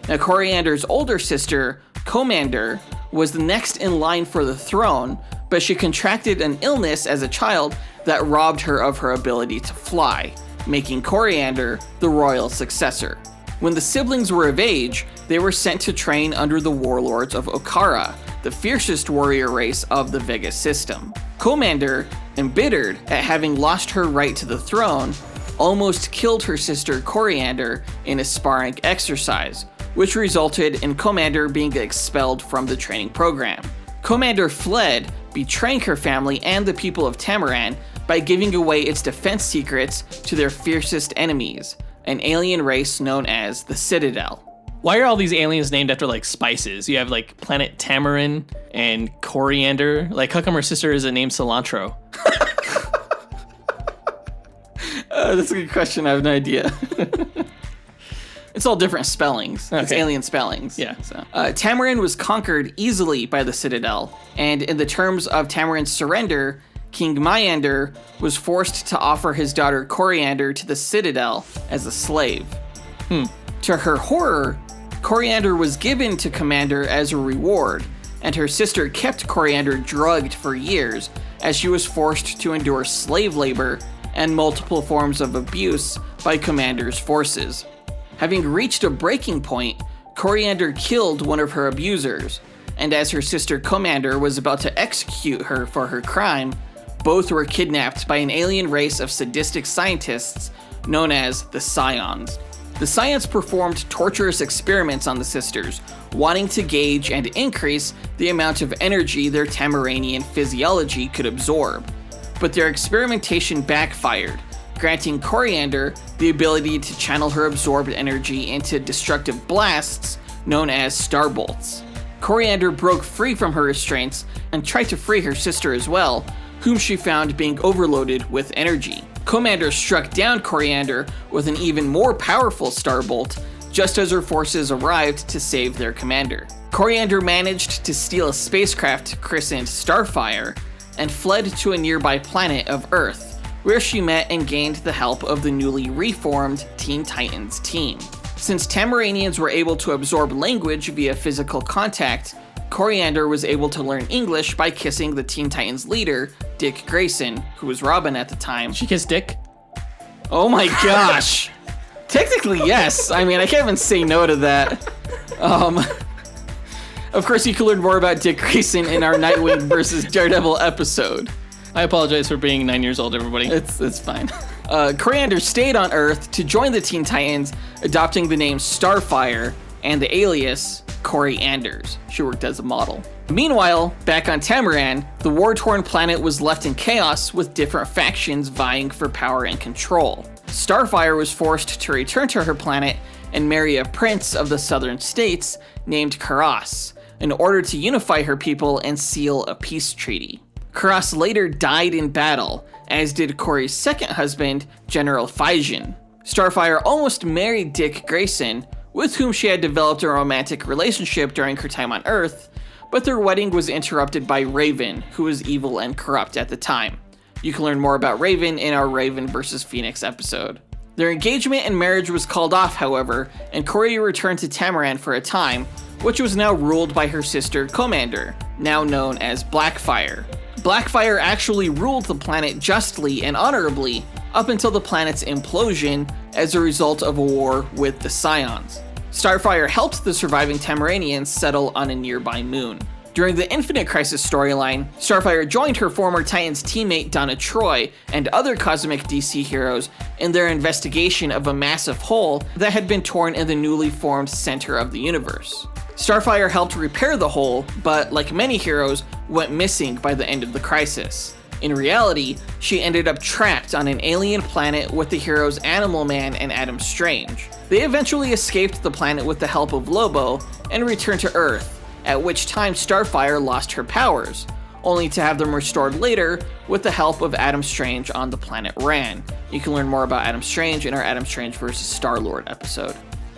Now, Coriander's older sister, Commander, was the next in line for the throne, but she contracted an illness as a child that robbed her of her ability to fly, making Coriander the royal successor. When the siblings were of age, they were sent to train under the warlords of Okara, the fiercest warrior race of the Vega system. Commander, embittered at having lost her right to the throne, almost killed her sister Coriander in a sparring exercise, which resulted in Commander being expelled from the training program. Commander fled, betraying her family and the people of Tamaran by giving away its defense secrets to their fiercest enemies, an alien race known as the Citadel. Why are all these aliens named after, spices? You have, Planet Tamarin and Coriander. How come her sister isn't named Cilantro? That's a good question. I have no idea. It's all different spellings. Okay. It's alien spellings. Yeah. So, Tamarin was conquered easily by the Citadel, and in the terms of Tamarin's surrender, King Myander was forced to offer his daughter Coriander to the Citadel as a slave. To her horror, Coriander was given to Commander as a reward, and her sister kept Coriander drugged for years as she was forced to endure slave labor and multiple forms of abuse by Commander's forces. Having reached a breaking point, Coriander killed one of her abusers, and as her sister Commander was about to execute her for her crime, both were kidnapped by an alien race of sadistic scientists known as the Scions. The Scions performed torturous experiments on the sisters, wanting to gauge and increase the amount of energy their Tamaranian physiology could absorb. But their experimentation backfired, granting Coriander the ability to channel her absorbed energy into destructive blasts known as starbolts. Coriander broke free from her restraints and tried to free her sister as well, whom she found being overloaded with energy. Commander struck down Coriander with an even more powerful starbolt just as her forces arrived to save their commander. Coriander managed to steal a spacecraft christened Starfire and fled to a nearby planet of Earth, where she met and gained the help of the newly reformed Teen Titans team. Since Tamaranians were able to absorb language via physical contact, Coriander was able to learn English by kissing the Teen Titans leader, Dick Grayson, who was Robin at the time. She kissed Dick? Oh my gosh! Technically, yes. I mean, I can't even say no to that. Of course, you can learn more about Dick Grayson in our Nightwing versus Daredevil episode. I apologize for being 9 years old, everybody. It's fine. Coriander stayed on Earth to join the Teen Titans, adopting the name Starfire and the alias Corianders. She worked as a model. Meanwhile, back on Tamaran, the war-torn planet was left in chaos with different factions vying for power and control. Starfire was forced to return to her planet and marry a prince of the southern states named Karas in order to unify her people and seal a peace treaty. Karas later died in battle, as did Corey's second husband, General Physician. Starfire almost married Dick Grayson, with whom she had developed a romantic relationship during her time on Earth, but their wedding was interrupted by Raven, who was evil and corrupt at the time. You can learn more about Raven in our Raven vs. Phoenix episode. Their engagement and marriage was called off, however, and Corey returned to Tamaran for a time, which was now ruled by her sister Commander, now known as Blackfire. Blackfire actually ruled the planet justly and honorably up until the planet's implosion as a result of a war with the Scions. Starfire helped the surviving Tamaranians settle on a nearby moon. During the Infinite Crisis storyline, Starfire joined her former Titans teammate Donna Troy and other cosmic DC heroes in their investigation of a massive hole that had been torn in the newly formed center of the universe. Starfire helped repair the hole, but like many heroes, went missing by the end of the crisis. In reality, she ended up trapped on an alien planet with the heroes Animal Man and Adam Strange. They eventually escaped the planet with the help of Lobo and returned to Earth, at which time Starfire lost her powers, only to have them restored later with the help of Adam Strange on the planet Rann. You can learn more about Adam Strange in our Adam Strange vs. Star-Lord episode.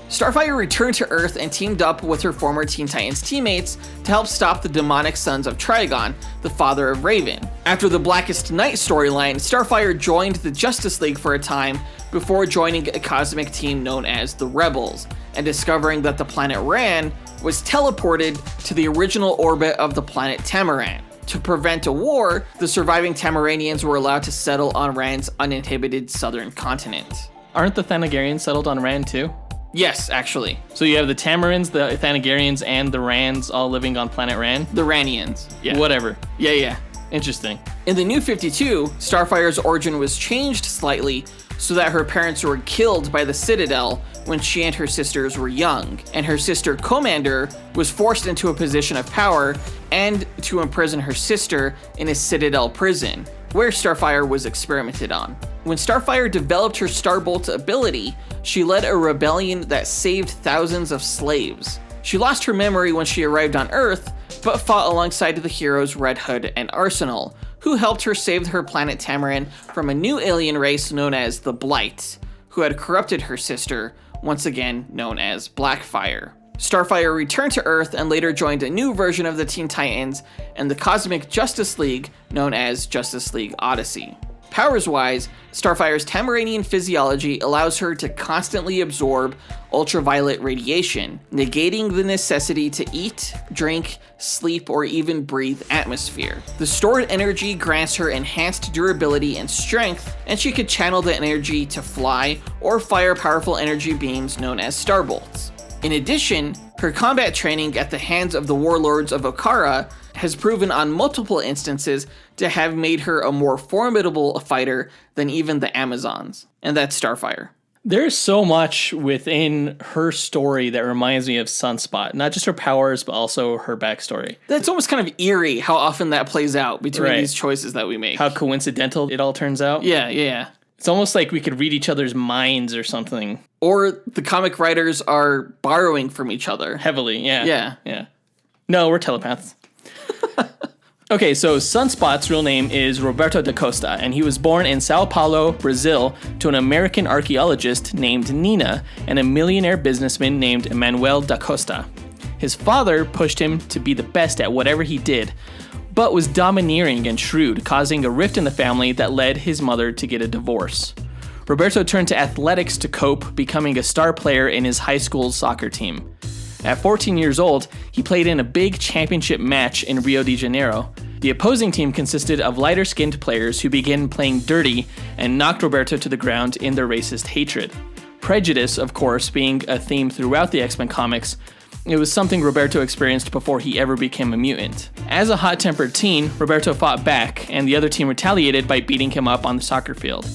Starfire returned to Earth and teamed up with her former Teen Titans teammates to help stop the demonic sons of Trigon, the father of Raven. After the Blackest Night storyline, Starfire joined the Justice League for a time before joining a cosmic team known as the Rebels, and discovering that the planet Rann was teleported to the original orbit of the planet Tamaran. To prevent a war, the surviving Tamaranians were allowed to settle on Rann's uninhibited southern continent. Aren't the Thanagarians settled on Rand too? Yes, actually. So you have the Tamarins, the Thanagarians, and the Rands all living on planet Rand? The Rannians. Yeah. Whatever. Yeah. Interesting. In the New 52, Starfire's origin was changed slightly so that her parents were killed by the Citadel when she and her sisters were young, and her sister Commander was forced into a position of power and to imprison her sister in a Citadel prison, where Starfire was experimented on. When Starfire developed her Starbolt ability, she led a rebellion that saved thousands of slaves. She lost her memory when she arrived on Earth, but fought alongside the heroes Red Hood and Arsenal, who helped her save her planet Tamaran from a new alien race known as the Blight, who had corrupted her sister, once again known as Blackfire. Starfire returned to Earth and later joined a new version of the Teen Titans and the Cosmic Justice League known as Justice League Odyssey. Powers-wise, Starfire's Tamaranian physiology allows her to constantly absorb ultraviolet radiation, negating the necessity to eat, drink, sleep, or even breathe atmosphere. The stored energy grants her enhanced durability and strength, and she could channel the energy to fly or fire powerful energy beams known as Starbolts. In addition, her combat training at the hands of the warlords of Okara has proven on multiple instances to have made her a more formidable fighter than even the Amazons. And that's Starfire. There's so much within her story that reminds me of Sunspot. Not just her powers, but also her backstory. That's almost kind of eerie how often that plays out between these choices that we make. How coincidental it all turns out. Yeah. It's almost like we could read each other's minds or something. Or the comic writers are borrowing from each other. Heavily, yeah. Yeah. No, we're telepaths. Okay, so Sunspot's real name is Roberto da Costa, and he was born in Sao Paulo, Brazil, to an American archaeologist named Nina and a millionaire businessman named Manuel da Costa. His father pushed him to be the best at whatever he did, but was domineering and shrewd, causing a rift in the family that led his mother to get a divorce. Roberto turned to athletics to cope, becoming a star player in his high school's soccer team. At 14 years old, he played in a big championship match in Rio de Janeiro. The opposing team consisted of lighter-skinned players who began playing dirty and knocked Roberto to the ground in their racist hatred. Prejudice, of course, being a theme throughout the X-Men comics, it was something Roberto experienced before he ever became a mutant. As a hot-tempered teen, Roberto fought back, and the other team retaliated by beating him up on the soccer field.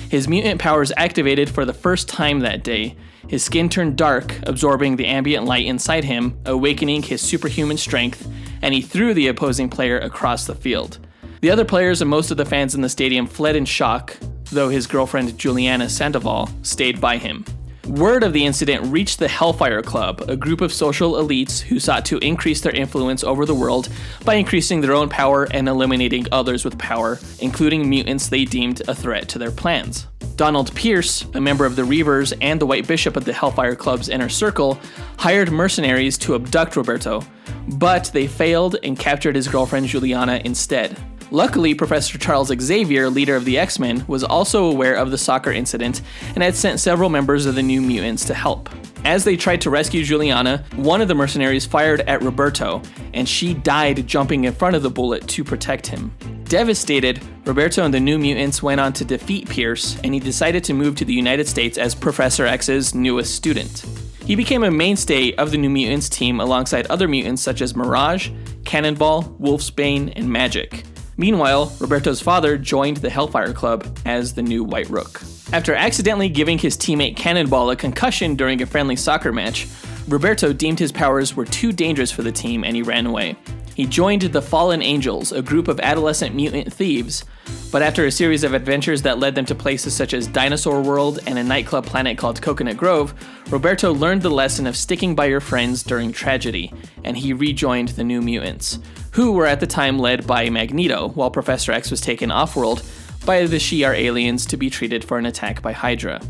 His mutant powers activated for the first time that day. His skin turned dark, absorbing the ambient light inside him, awakening his superhuman strength, and he threw the opposing player across the field. The other players and most of the fans in the stadium fled in shock, though his girlfriend Juliana Sandoval stayed by him. Word of the incident reached the Hellfire Club, a group of social elites who sought to increase their influence over the world by increasing their own power and eliminating others with power, including mutants they deemed a threat to their plans. Donald Pierce, a member of the Reavers and the White Bishop of the Hellfire Club's inner circle, hired mercenaries to abduct Roberto, but they failed and captured his girlfriend Juliana instead. Luckily, Professor Charles Xavier, leader of the X-Men, was also aware of the soccer incident and had sent several members of the New Mutants to help. As they tried to rescue Juliana, one of the mercenaries fired at Roberto, and she died jumping in front of the bullet to protect him. Devastated, Roberto and the New Mutants went on to defeat Pierce, and he decided to move to the United States as Professor X's newest student. He became a mainstay of the New Mutants team alongside other mutants such as Mirage, Cannonball, Wolfsbane, and Magic. Meanwhile, Roberto's father joined the Hellfire Club as the new White Rook. After accidentally giving his teammate Cannonball a concussion during a friendly soccer match, Roberto deemed his powers were too dangerous for the team and he ran away. He joined the Fallen Angels, a group of adolescent mutant thieves, but after a series of adventures that led them to places such as Dinosaur World and a nightclub planet called Coconut Grove, Roberto learned the lesson of sticking by your friends during tragedy, and he rejoined the New Mutants, who were at the time led by Magneto, while Professor X was taken off-world by the Shi'ar aliens to be treated for an attack by Hydra.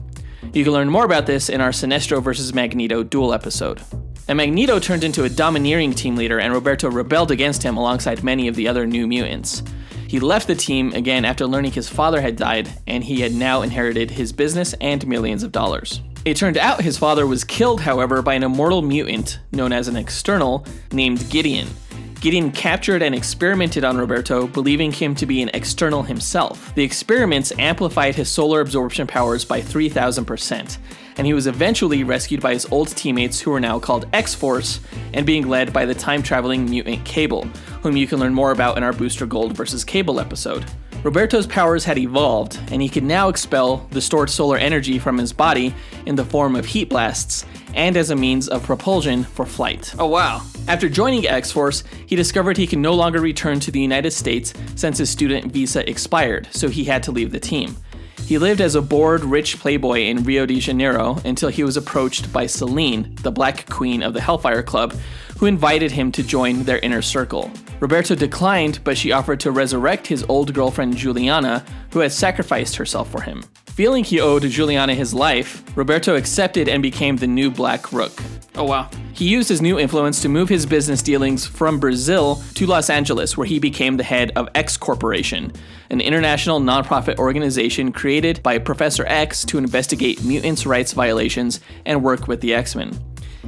You can learn more about this in our Sinestro vs. Magneto Duel episode. And Magneto turned into a domineering team leader, and Roberto rebelled against him alongside many of the other New Mutants. He left the team again after learning his father had died, and he had now inherited his business and millions of dollars. It turned out his father was killed, however, by an immortal mutant known as an External named Gideon. Gideon captured and experimented on Roberto, believing him to be an External himself. The experiments amplified his solar absorption powers by 3,000%, and he was eventually rescued by his old teammates who are now called X-Force and being led by the time-traveling mutant Cable, whom you can learn more about in our Booster Gold vs. Cable episode. Roberto's powers had evolved, and he could now expel the stored solar energy from his body in the form of heat blasts and as a means of propulsion for flight. Oh wow. After joining X-Force, he discovered he could no longer return to the United States since his student visa expired, so he had to leave the team. He lived as a bored, rich playboy in Rio de Janeiro until he was approached by Selene, the Black Queen of the Hellfire Club, who invited him to join their inner circle. Roberto declined, but she offered to resurrect his old girlfriend Juliana, who had sacrificed herself for him. Feeling he owed Juliana his life, Roberto accepted and became the new Black Rook. Oh wow. He used his new influence to move his business dealings from Brazil to Los Angeles, where he became the head of X Corporation, an international nonprofit organization created by Professor X to investigate mutants' rights violations and work with the X-Men.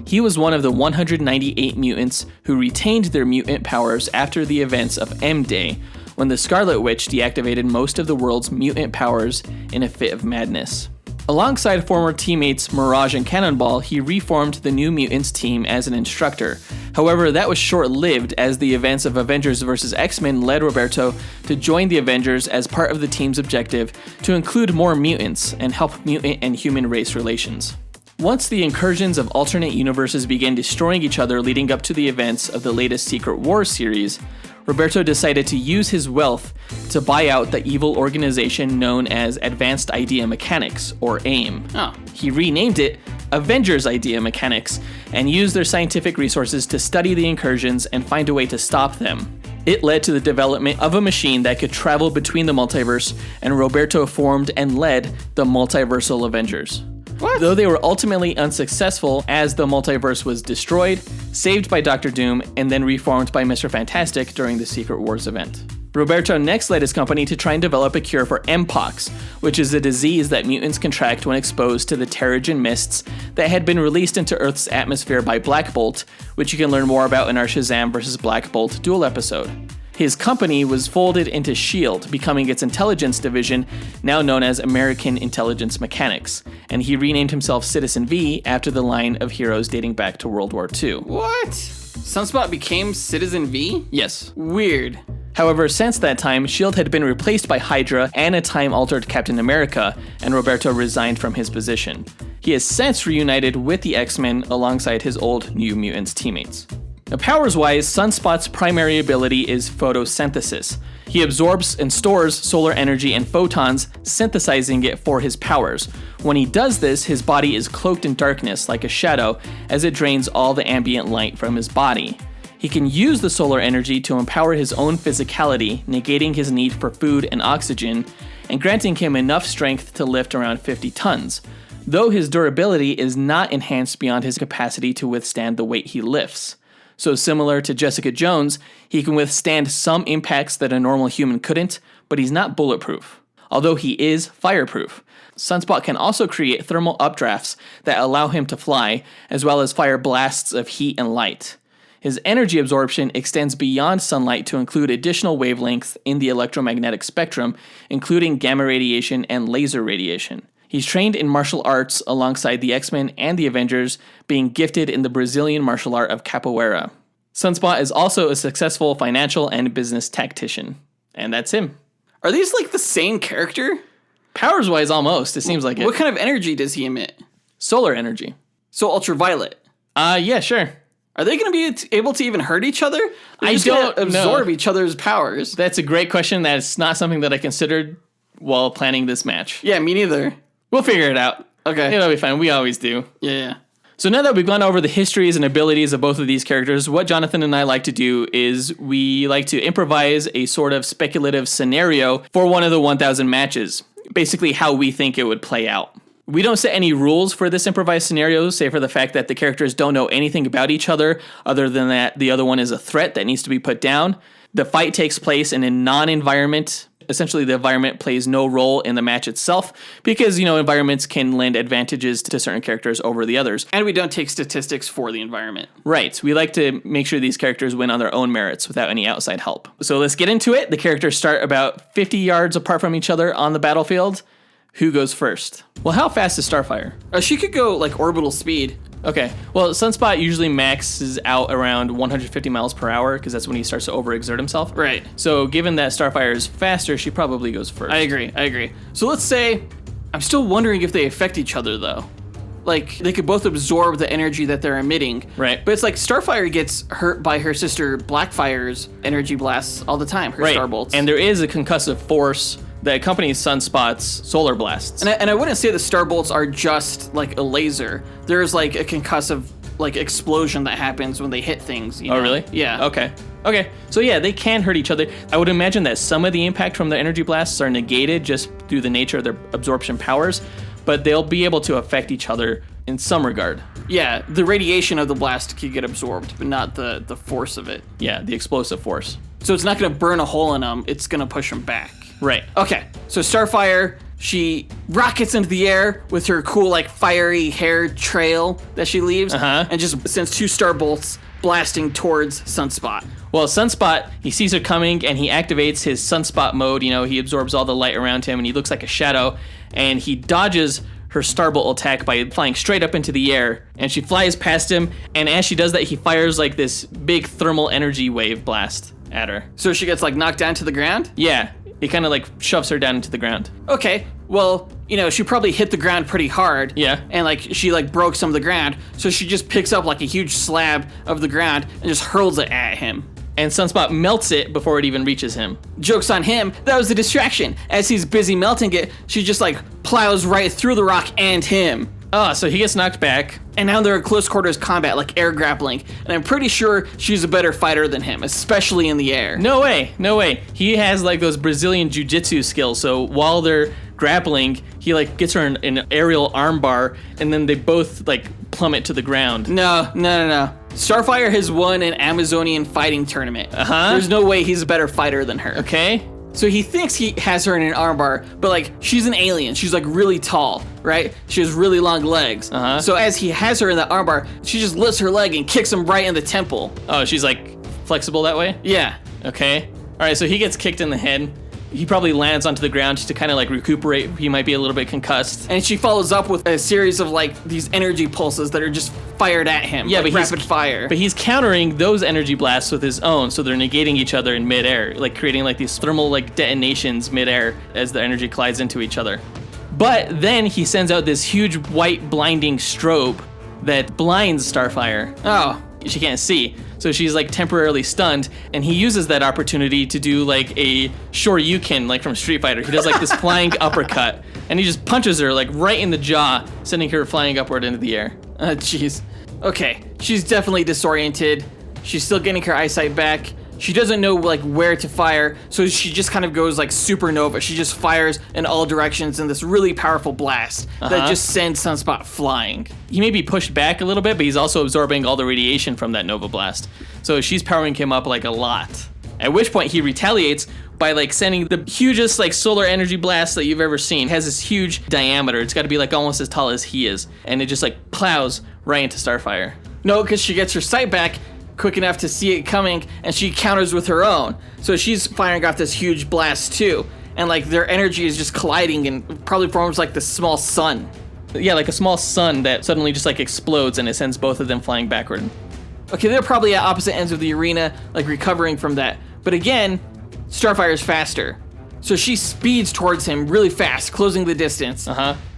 He was one of the 198 mutants who retained their mutant powers after the events of M-Day, when the Scarlet Witch deactivated most of the world's mutant powers in a fit of madness. Alongside former teammates Mirage and Cannonball, he reformed the New Mutants team as an instructor. However, that was short-lived as the events of Avengers vs. X-Men led Roberto to join the Avengers as part of the team's objective to include more mutants and help mutant and human race relations. Once the incursions of alternate universes began destroying each other leading up to the events of the latest Secret Wars series, Roberto decided to use his wealth to buy out the evil organization known as Advanced Idea Mechanics, or AIM. He renamed it Avengers Idea Mechanics and used their scientific resources to study the incursions and find a way to stop them. It led to the development of a machine that could travel between the multiverse, and Roberto formed and led the Multiversal Avengers. What? Though they were ultimately unsuccessful as the multiverse was destroyed, saved by Doctor Doom, and then reformed by Mr. Fantastic during the Secret Wars event. Roberto next led his company to try and develop a cure for Mpox, which is a disease that mutants contract when exposed to the Terrigen mists that had been released into Earth's atmosphere by Black Bolt, which you can learn more about in our Shazam vs. Black Bolt Duel episode. His company was folded into S.H.I.E.L.D., becoming its intelligence division, now known as American Intelligence Mechanics, and he renamed himself Citizen V after the line of heroes dating back to World War II. What? Sunspot became Citizen V? Yes. Weird. However, since that time, S.H.I.E.L.D. had been replaced by Hydra and a time-altered Captain America, and Roberto resigned from his position. He has since reunited with the X-Men alongside his old New Mutants teammates. Now, powers-wise, Sunspot's primary ability is photosynthesis. He absorbs and stores solar energy and photons, synthesizing it for his powers. When he does this, his body is cloaked in darkness like a shadow as it drains all the ambient light from his body. He can use the solar energy to empower his own physicality, negating his need for food and oxygen, and granting him enough strength to lift around 50 tons, though his durability is not enhanced beyond his capacity to withstand the weight he lifts. So similar to Jessica Jones, he can withstand some impacts that a normal human couldn't, but he's not bulletproof, although he is fireproof. Sunspot can also create thermal updrafts that allow him to fly, as well as fire blasts of heat and light. His energy absorption extends beyond sunlight to include additional wavelengths in the electromagnetic spectrum, including gamma radiation and laser radiation. He's trained in martial arts alongside the X-Men and the Avengers, being gifted in the Brazilian martial art of capoeira. Sunspot is also a successful financial and business tactician. And that's him. Are these like the same character? Powers-wise, almost. It seems like it. What kind of energy does he emit? Solar energy. So ultraviolet. Yeah, sure. Are they going to be able to even hurt each other? I don't absorb know. each other's powers. That's a great question. That's not something that I considered while planning this match. Yeah, me neither. We'll figure it out. Okay. It'll be fine. We always do. Yeah. So now that we've gone over the histories and abilities of both of these characters, what Jonathan and I like to do is we like to improvise a sort of speculative scenario for one of the 1,000 matches. Basically how we think it would play out. We don't set any rules for this improvised scenario, save for the fact that the characters don't know anything about each other, other than that the other one is a threat that needs to be put down. The fight takes place in a non-environment. Essentially, the environment plays no role in the match itself because, environments can lend advantages to certain characters over the others. And we don't take statistics for the environment. Right. We like to make sure these characters win on their own merits without any outside help. So let's get into it. The characters start about 50 yards apart from each other on the battlefield. Who goes first? Well, how fast is Starfire? She could go like orbital speed. Okay. Well, Sunspot usually maxes out around 150 miles per hour because that's when he starts to overexert himself. Right. So given that Starfire is faster, she probably goes first. I agree. So let's say, I'm still wondering if they affect each other though. Like, they could both absorb the energy that they're emitting. Right. But it's like Starfire gets hurt by her sister Blackfire's energy blasts all the time, her starbolts. And there is a concussive force that accompanies Sunspot's solar blasts. And I wouldn't say the starbolts are just like a laser. There's like a concussive like explosion that happens when they hit things. Oh, really? Yeah. Okay. So yeah, they can hurt each other. I would imagine that some of the impact from the energy blasts are negated just through the nature of their absorption powers, but they'll be able to affect each other in some regard. Yeah, the radiation of the blast could get absorbed, but not the force of it. Yeah, the explosive force. So it's not going to burn a hole in them. It's going to push them back. Right. Okay, so Starfire, she rockets into the air with her cool, like, fiery hair trail that she leaves, and just sends 2 starbolts blasting towards Sunspot. Well, Sunspot, he sees her coming, and he activates his Sunspot mode. He absorbs all the light around him, and he looks like a shadow, and he dodges her starbolt attack by flying straight up into the air, and she flies past him, and as she does that, he fires, like, this big thermal energy wave blast at her. So she gets, like, knocked down to the ground? Yeah. He kind of like shoves her down into the ground. Okay, well, she probably hit the ground pretty hard. Yeah. And like she like broke some of the ground, so she just picks up like a huge slab of the ground and just hurls it at him. And Sunspot melts it before it even reaches him. Joke's on him, that was a distraction. As he's busy melting it, she just like plows right through the rock and him. Oh, so he gets knocked back. And now they're in close quarters combat, like air grappling. And I'm pretty sure she's a better fighter than him, especially in the air. No way. He has like those Brazilian jiu-jitsu skills. So while they're grappling, he like gets her an aerial armbar, and then they both like plummet to the ground. No. Starfire has won an Amazonian fighting tournament. There's no way he's a better fighter than her. Okay. So he thinks he has her in an armbar, but like she's an alien. She's like really tall, right? She has really long legs. So as he has her in the armbar, she just lifts her leg and kicks him right in the temple. Oh, she's like flexible that way? Yeah. Okay. All right, so he gets kicked in the head. He probably lands onto the ground just to kind of like recuperate. He might be a little bit concussed. And she follows up with a series of like these energy pulses that are just fired at him. Yeah, like but rapid fire. But he's countering those energy blasts with his own, so they're negating each other in midair, like creating like these thermal like detonations midair as the energy collides into each other. But then he sends out this huge white blinding strobe that blinds Starfire. Oh. She can't see. So she's like temporarily stunned, and he uses that opportunity to do like a Shoryuken, like from Street Fighter. He does like this flying uppercut, and he just punches her like right in the jaw, sending her flying upward into the air. Jeez. Okay, she's definitely disoriented. She's still getting her eyesight back. She doesn't know like where to fire, so she just kind of goes like supernova. She just fires in all directions in this really powerful blast that just sends Sunspot flying. He may be pushed back a little bit, but he's also absorbing all the radiation from that nova blast. So she's powering him up like a lot. At which point he retaliates by like sending the hugest like solar energy blast that you've ever seen. It has this huge diameter. It's got to be like almost as tall as he is, and it just like plows right into Starfire. No, because she gets her sight back quick enough to see it coming, and she counters with her own. So she's firing off this huge blast too, and like their energy is just colliding and probably forms like this small sun. Yeah, like a small sun that suddenly just like explodes, and it sends both of them flying backward. Okay, they're probably at opposite ends of the arena, like recovering from that. But again, Starfire's faster. So she speeds towards him really fast, closing the distance.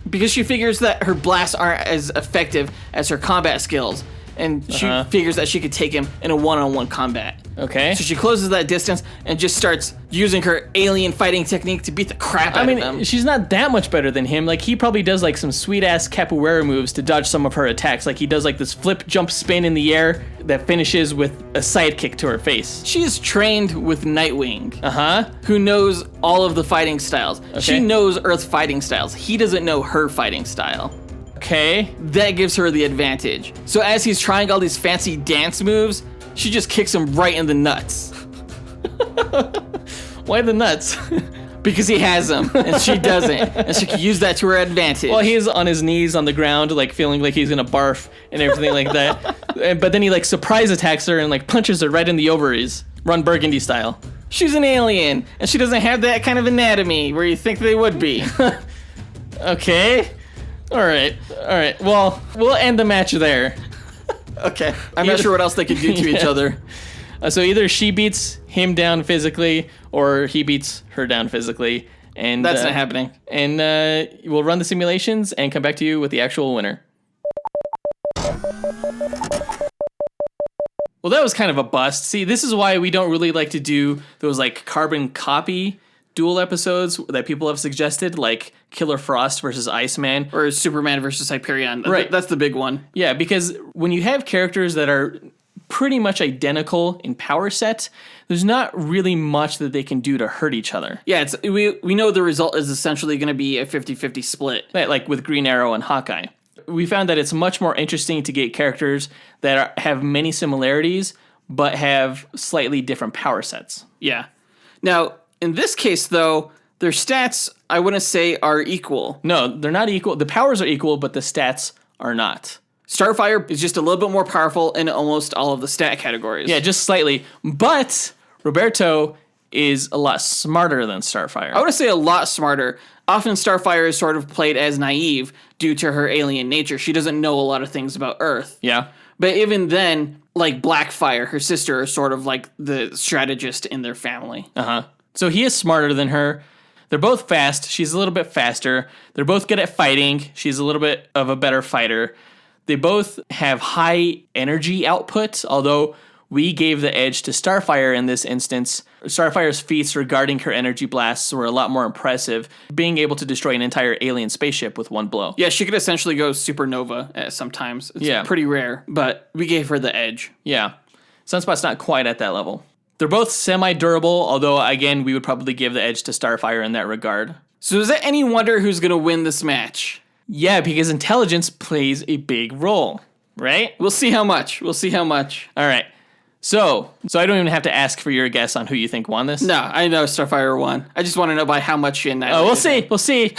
Because she figures that her blasts aren't as effective as her combat skills. And she figures that she could take him in a one-on-one combat. Okay. So she closes that distance and just starts using her alien fighting technique to beat the crap out of them. She's not that much better than him. Like, he probably does like some sweet-ass capoeira moves to dodge some of her attacks. Like, he does like this flip, jump, spin in the air that finishes with a sidekick to her face. She is trained with Nightwing, who knows all of the fighting styles. Okay. She knows Earth's fighting styles. He doesn't know her fighting style. Okay. That gives her the advantage. So as he's trying all these fancy dance moves, she just kicks him right in the nuts. Why the nuts? Because he has them, and she doesn't. And she can use that to her advantage. Well, he's on his knees on the ground, like feeling like he's gonna barf and everything like that. But then he like surprise attacks her and like punches her right in the ovaries, Ron Burgundy style. She's an alien, and she doesn't have that kind of anatomy where you think they would be. Okay. All right. Well, we'll end the match there. Okay. I'm not sure what else they could do to each other. So either she beats him down physically, or he beats her down physically. And that's not happening. And we'll run the simulations and come back to you with the actual winner. Well, that was kind of a bust. See, this is why we don't really like to do those like carbon copy duel episodes that people have suggested, like Killer Frost versus Iceman. Or Superman versus Hyperion. Right. That's the big one. Yeah, because when you have characters that are pretty much identical in power set, there's not really much that they can do to hurt each other. Yeah, we know the result is essentially going to be a 50-50 split. Like with Green Arrow and Hawkeye. We found that it's much more interesting to get characters that have many similarities, but have slightly different power sets. Yeah. Now, in this case, though, their stats, I wouldn't say, are equal. No, they're not equal. The powers are equal, but the stats are not. Starfire is just a little bit more powerful in almost all of the stat categories. Yeah, just slightly. But Roberto is a lot smarter than Starfire. I would say a lot smarter. Often Starfire is sort of played as naive due to her alien nature. She doesn't know a lot of things about Earth. Yeah. But even then, like Blackfire, her sister, is sort of like the strategist in their family. So he is smarter than her. They're both fast. She's a little bit faster. They're both good at fighting. She's a little bit of a better fighter. They both have high energy output, although we gave the edge to Starfire in this instance. Starfire's feats regarding her energy blasts were a lot more impressive, being able to destroy an entire alien spaceship with one blow. Yeah, she could essentially go supernova sometimes. It's pretty rare, but we gave her the edge. Yeah. Sunspot's not quite at that level. They're both semi-durable, although, again, we would probably give the edge to Starfire in that regard. So is it any wonder who's going to win this match? Yeah, because intelligence plays a big role, right? We'll see how much. All right. So I don't even have to ask for your guess on who you think won this? No, I know Starfire won. I just want to know by how much she annihilated. Oh, we'll see.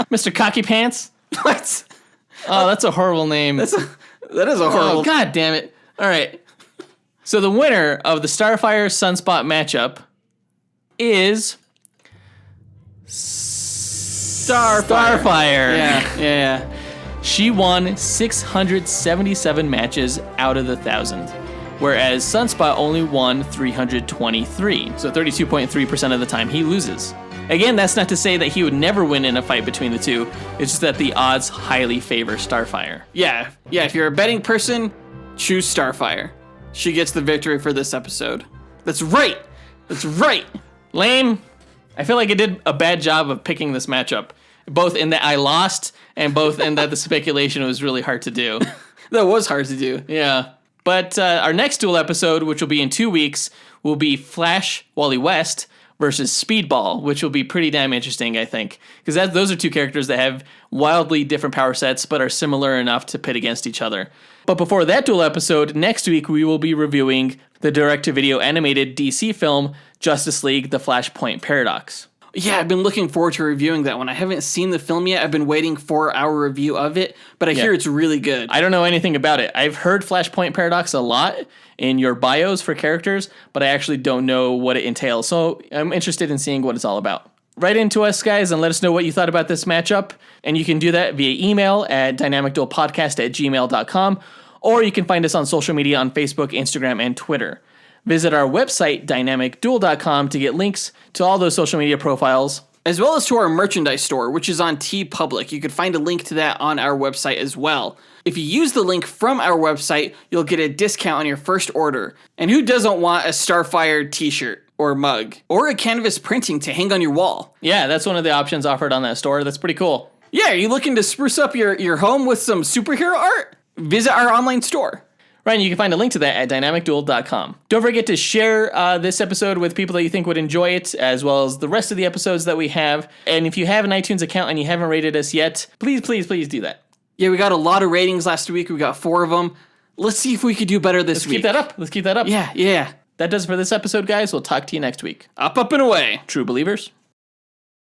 Mr. Cocky Pants? What? Oh, that's a horrible name. That is a horrible... Oh, God damn it. All right. So the winner of the Starfire-Sunspot matchup is... Starfire. Yeah. She won 677 matches out of the 1,000, whereas Sunspot only won 323, so 32.3% of the time he loses. Again, that's not to say that he would never win in a fight between the two, it's just that the odds highly favor Starfire. Yeah, if you're a betting person, choose Starfire. She gets the victory for this episode. That's right! Lame. I feel like I did a bad job of picking this matchup, both in that I lost and both in that the speculation was really hard to do. That was hard to do. Yeah. But our next Duel episode, which will be in 2 weeks, will be Flash Wally West versus Speedball, which will be pretty damn interesting, I think. Because those are two characters that have wildly different power sets, but are similar enough to pit against each other. But before that Duel episode, next week we will be reviewing the direct-to-video animated DC film, Justice League: The Flashpoint Paradox. Yeah, I've been looking forward to reviewing that one. I haven't seen the film yet. I've been waiting for our review of it, but I hear it's really good. I don't know anything about it. I've heard Flashpoint Paradox a lot in your bios for characters, but I actually don't know what it entails. So I'm interested in seeing what it's all about. Write into us, guys, and let us know what you thought about this matchup. And you can do that via email at dynamicduelpodcast@gmail.com, or you can find us on social media on Facebook, Instagram, and Twitter. Visit our website, dynamicduel.com, to get links to all those social media profiles, as well as to our merchandise store, which is on TeePublic. You could find a link to that on our website as well. If you use the link from our website, you'll get a discount on your first order. And who doesn't want a Starfire t-shirt or mug or a canvas printing to hang on your wall? Yeah, that's one of the options offered on that store. That's pretty cool. Yeah, are you looking to spruce up your home with some superhero art? Visit our online store. Right, and you can find a link to that at dynamicduel.com. Don't forget to share this episode with people that you think would enjoy it, as well as the rest of the episodes that we have. And if you have an iTunes account and you haven't rated us yet, please do that. Yeah, we got a lot of ratings last week. We got 4 of them. Let's see if we could do better this week. Let's keep that up. Yeah. That does it for this episode, guys. We'll talk to you next week. Up, and away. True believers.